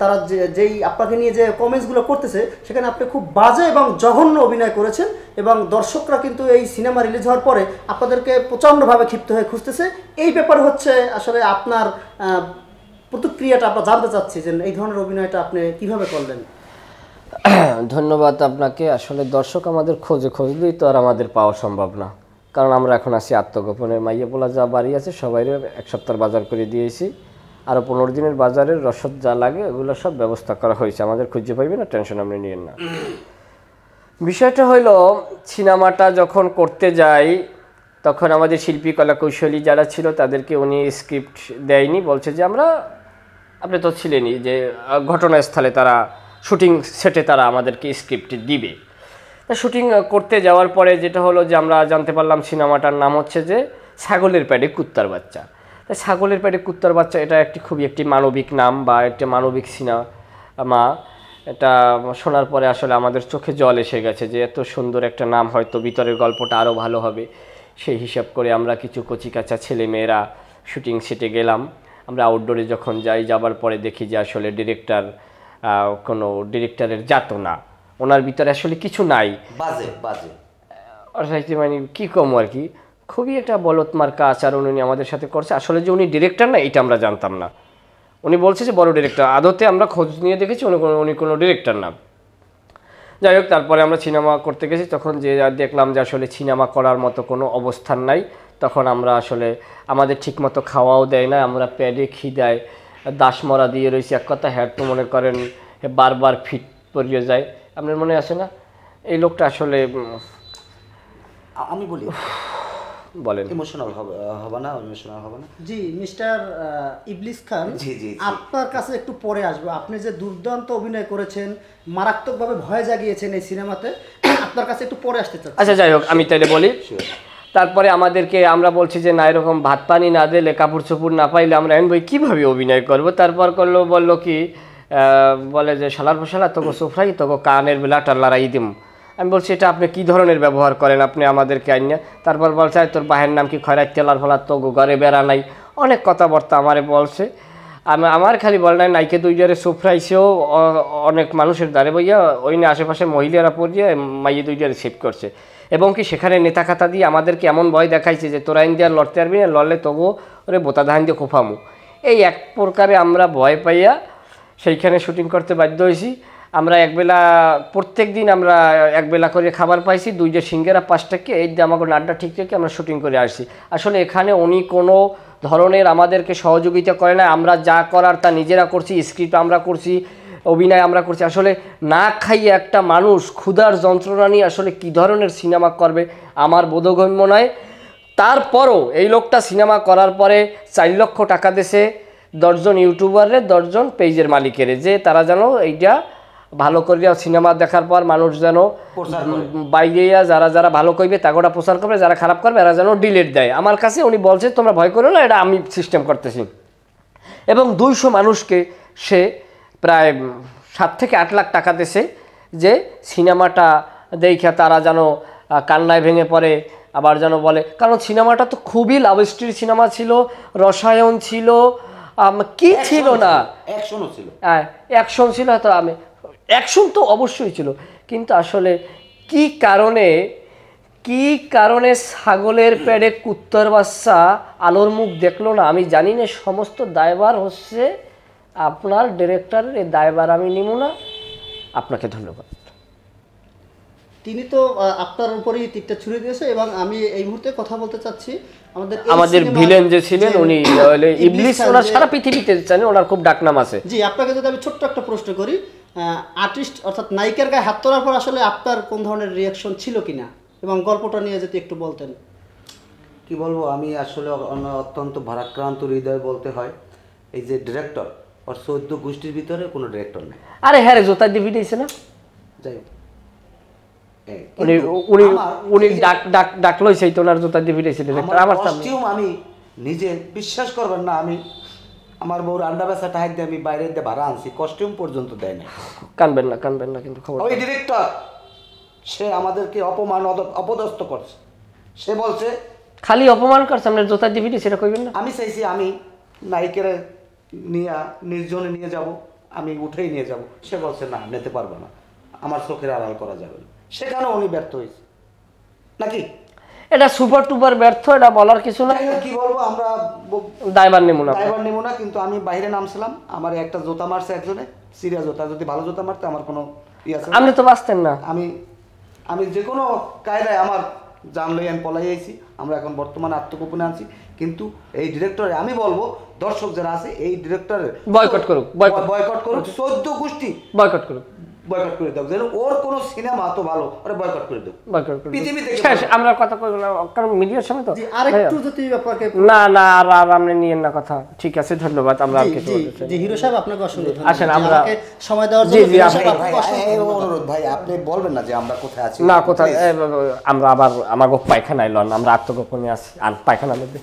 তারা যেই আপনাকে নিয়ে যে কমেন্টসগুলো করতেছে, সেখানে আপনি খুব বাজে এবং জঘন্য অভিনয় করেছেন এবং দর্শকরা কিন্তু এই সিনেমা রিলিজ হওয়ার পরে আপনাদেরকে প্রচণ্ডভাবে ক্ষিপ্ত হয়ে খুঁজতেছে। এই ব্যাপারে হচ্ছে আসলে আপনার প্রতিক্রিয়াটা আমরা জানতে চাচ্ছি যে এই ধরনের অভিনয়টা আপনি কিভাবে করলেন। ধন্যবাদ আপনাকে। আসলে দর্শক আমাদের খুঁজলেই তো আর আমাদের পাওয়া সম্ভব না, কারণ আমরা এখন আছি আত্মগোপনে। মাইয়া পোলা যা বাড়ি আছে সবাই এক সপ্তাহ বাজার করে দিয়েছি, আরও 15 দিনের বাজারের রসদ যা লাগে এগুলো সব ব্যবস্থা করা হয়েছে। আমাদের খুঁজে পাইবে না, টেনশন আপনি নিয়েন না। বিষয়টা হলো, সিনেমাটা যখন করতে যাই তখন আমাদের শিল্পী কলা কৌশলী যারা ছিল তাদেরকে উনি স্ক্রিপ্ট দেয়নি, বলছে যে আপনি তো ছিলেনই যে ঘটনাস্থলে তারা শুটিং সেটে তারা আমাদেরকে স্ক্রিপ্ট দিবে। তা শুটিং করতে যাওয়ার পরে যেটা হলো যে আমরা জানতে পারলাম সিনেমাটার নাম হচ্ছে যে ছাগলের প্যাডে কুত্তার বাচ্চা। তা ছাগলের প্যাডে কুত্তার বাচ্চা এটা খুবই একটি মানবিক নাম বা একটা মানবিক সিনেমা। এটা শোনার পরে আসলে আমাদের চোখে জল এসে গেছে যে এত সুন্দর একটা নাম, হয়তো ভিতরের গল্পটা আরও ভালো হবে। সেই হিসাব করে আমরা কিছু কচিকাচা ছেলেমেয়েরা শুটিং সেটে গেলাম। আমরা আউটডোরে যখন যাবার পরে দেখি যে আসলে কোনো ডিরেক্টরের জাত না, ওনার ভিতরে আসলে কিছু নাই, বাজে মানে কী কম আর কি, খুবই একটা বলৎমার্কা আচরণ উনি আমাদের সাথে করছে। আসলে যে উনি ডিরেক্টর না এটা আমরা জানতাম না। উনি বলছে যে বড় ডিরেক্টর, আদতে আমরা খোঁজ নিয়ে দেখেছি উনি কোনো ডিরেক্টর না। যাই হোক, তারপরে আমরা সিনেমা করতে গেছি, তখন যে দেখলাম যে আসলে সিনেমা করার মতো কোনো অবস্থান নাই। তখন আমরা আসলে আমাদের ঠিকমতো খাওয়াও দেয় না, আমরা প্যাডে খিদায় দাসমরা দিয়ে রয়েছি। এক কথা হ্যাঁ তো মনে করেন বারবার ফিট পড়িয়ে যায়। আপনার মনে আছে না এই লোকটা আসলে, আমি বলি বলেন, ইমোশনাল হবে না? জি মিস্টার ইবলিস খান, আপনার কাছে একটু পরে আসবো। আপনি যে দুর্দান্ত অভিনয় করেছেন, মারাত্মকভাবে ভয় জাগিয়েছেন এই সিনেমাতে, আপনার কাছে একটু পরে আসতে চাচ্ছি। আচ্ছা যাই হোক, আমি তাইলে বলি। তারপরে আমরা বলছি যে না, এরকম ভাত পানি না দিলে, কাপড় চোপড় না পাইলে আমরা বই কীভাবে অভিনয় করব। তারপর বললো কি, বলে যে শালার ফসালা তোকে সোফরাই তোকে কানের বেলাটা লড়াই দিম। আমি বলছি এটা আপনি কী ধরনের ব্যবহার করেন আপনি আমাদেরকে আইন না। তারপর বলছে তোর বাহের নাম কি খয়রাত তেলার ফলা, তো ঘরে বেড়া নাই, অনেক কথাবার্তা আমারে বলছে। আমার খালি বল নাই, নাইকে দুইটারে সোফরাইছেও অনেক মানুষের দ্বারে বইয়া ওই না আশেপাশে মহিলারা পড়িয়ে মাইয়ে দুইটারে সেভ করছে, এবং কি সেখানে নেতা খাতা দিয়ে আমাদেরকে এমন ভয় দেখাইছে যে তোরা ইন্ডিয়া লড়তে পারবি না, লড়লে তবু ওরে বোতা ধান দিয়ে কোফামু। এই এক প্রকারে আমরা ভয় পাইয়া সেইখানে শুটিং করতে বাধ্য হয়েছি। আমরা প্রত্যেক দিন আমরা একবেলা করে খাবার পাইছি, 2টা সিঙ্গারা 5 টাকা, এই দিয়ে আমাকে নাড্ডা ঠিক রেখে আমরা শুটিং করে আসছি। আসলে এখানে উনি কোনো ধরনের আমাদেরকে সহযোগিতা করে না, আমরা যা করার তা নিজেরা করছি, স্ক্রিপ্ট আমরা করছি, অভিনয় আমরা করছি। আসলে না খাইয়ে একটা মানুষ ক্ষুধার যন্ত্রণা নিয়ে আসলে কী ধরনের সিনেমা করবে আমার বোধগম্য নয়। তারপরও এই লোকটা সিনেমা করার পরে 4 লক্ষ টাকা দিয়েছে 10 জন ইউটিউবারে, 10 জন পেজের মালিকের, যে তারা যেন এইটা ভালো করিয়া সিনেমা দেখার পর মানুষ যেন বাইরে যারা ভালো করবে তাগোটা প্রচার করবে, যারা খারাপ করবে এরা যেন ডিলিট দেয়। আমার কাছে উনি বলছে তোমরা ভয় করো না, এটা আমি সিস্টেম করতেছি। এবং 200 মানুষকে সে প্রায় 7 থেকে 8 লাখ টাকা দিয়েছে যে সিনেমাটা দেখে তারা যেন কান্নায় ভেঙে পড়ে, আবার যেন বলে, কারণ সিনেমাটা তো খুবই লাভ স্টোরি সিনেমা ছিল, রসায়ন ছিল, কি ছিল না, অ্যাকশনও ছিল, অ্যাকশন ছিল। তো আমি অ্যাকশন তো অবশ্যই ছিল, কিন্তু আসলে কি কারণে ছাগলের পেটে কুত্তার বাচ্চা আলোর মুখ দেখলো না আমি জানি না। সমস্ত দায়ভার হচ্ছে আপনার ডিরেক্টরের, এই দায়ভার আমি নিব না। আপনাকে ধন্যবাদ। তিনি তো আপনার উপরেই তীরটা ছুড়ে দিয়েছে এবং আমি এই মুহূর্তে কথা বলতে চাচ্ছি আমাদের ভিলেন যে ছিলেন উনি ইবলিস, ওনার সারা পৃথিবীতে জানেন, ওনার খুব ডাকনাম আছে। জি, আপনাকে যদি আমি ছোট্ট একটা প্রশ্ন করি, আর্টিস্ট অর্থাৎ নায়িকার গায়ে হাত তোলার পর আসলে আপনার কোন ধরনের রিয়াকশন ছিল কিনা এবং গল্পটা নিয়ে যদি একটু বলতেন। কি বলবো, আমি আসলে অত্যন্ত ভারাক্রান্ত হৃদয় বলতে হয়। এই যে ডিরেক্টর, ওর 14 গোষ্ঠীর ভিতরে কোনো ডিরেক্টর নেই। আরে হ্যাঁ রে, জোতা দিয়ে ভিডিয়েছে না, যাই হোক উনি ডাকলো সেই তো ওনার জোতা দিয়ে ভিডিয়েছে ডিরেক্টর আমার সামনে। আমি নিজে বিশ্বাস করবেন না, আমি আমার বউর আন্ডা বেচা টাইট দিয়ে আমি বাইরে দিয়ে ভাড়া আনছি, কস্টিউম পর্যন্ত দেয় না। কানবেন না কিন্তু খবর, ওই ডিরেক্টর সে আমাদেরকে অপমান অপদস্থ করছে। সে বলছে খালি অপমান করছে, আপনার জোতা দিয়ে ভিডিয়েছে, সেটা কইবেন না। আমি চাইছি আমি নায়িকের নিয়ে নির্জনে নিয়ে যাব, আমি উঠেই নিয়ে যাব। সে বলছে না, নিতে পারবো না, আমার চোখের আড়াল করা যাবে না। সেখানে উনি ব্যর্থ হয়েছে নাকি? এটা সুপার টুপার ব্যর্থ, এটা বলার কিছু না। কি বলবো, আমরা দায়ভার নেব না। কিন্তু আমি বাইরে নামছিলাম, আমার একটা জোতা মারছে একজনে, সিরিয়াস জোতা। যদি ভালো জোতা মারতে আমার কোনো ই আছে? আপনি তো বাঁচতেন না। আমি যে কোনো কায়দায় আমার জান লই আমি পলাই আইছি। আমরা এখন বর্তমানে আত্মগোপনে আছি, কিন্তু এই ডিরেক্টরে আমি বলবো, দর্শক যারা আছে এই ডিরেক্টরের বয়কট করুক, 14 গোষ্ঠী বয়কট করুক, বয়কট করে দাও। যেন ওর কোনো সিনেমা তো ভালো, ওরে বয়কট করে দাও, বয়কট করে পৃথিবী থেকে। শেষ, আমরা কথা কই না, কারণ মিডিয়ার সামনে তো। আরেকটু যদি আপনাকে না আর আপনি নিয়েন না কথা। ঠিক আছে, ধন্যবাদ। আমরা আর কিছু বলতে চাই। জি হিরো সাহেব, আপনাকে অসংখ্য ধন্যবাদ। আসেন, আমরা সময় দেওয়ার জন্য হিরো সাহেব আপনাকে অনুরোধ ভাই, আপনি বলবেন না যে আমরা কোথায় আছি? না, কোথায় আমরা আবার আমার পায়খানায় লন, আমরা আত্মগোপনে আছি, আর পায়খানা মধ্যে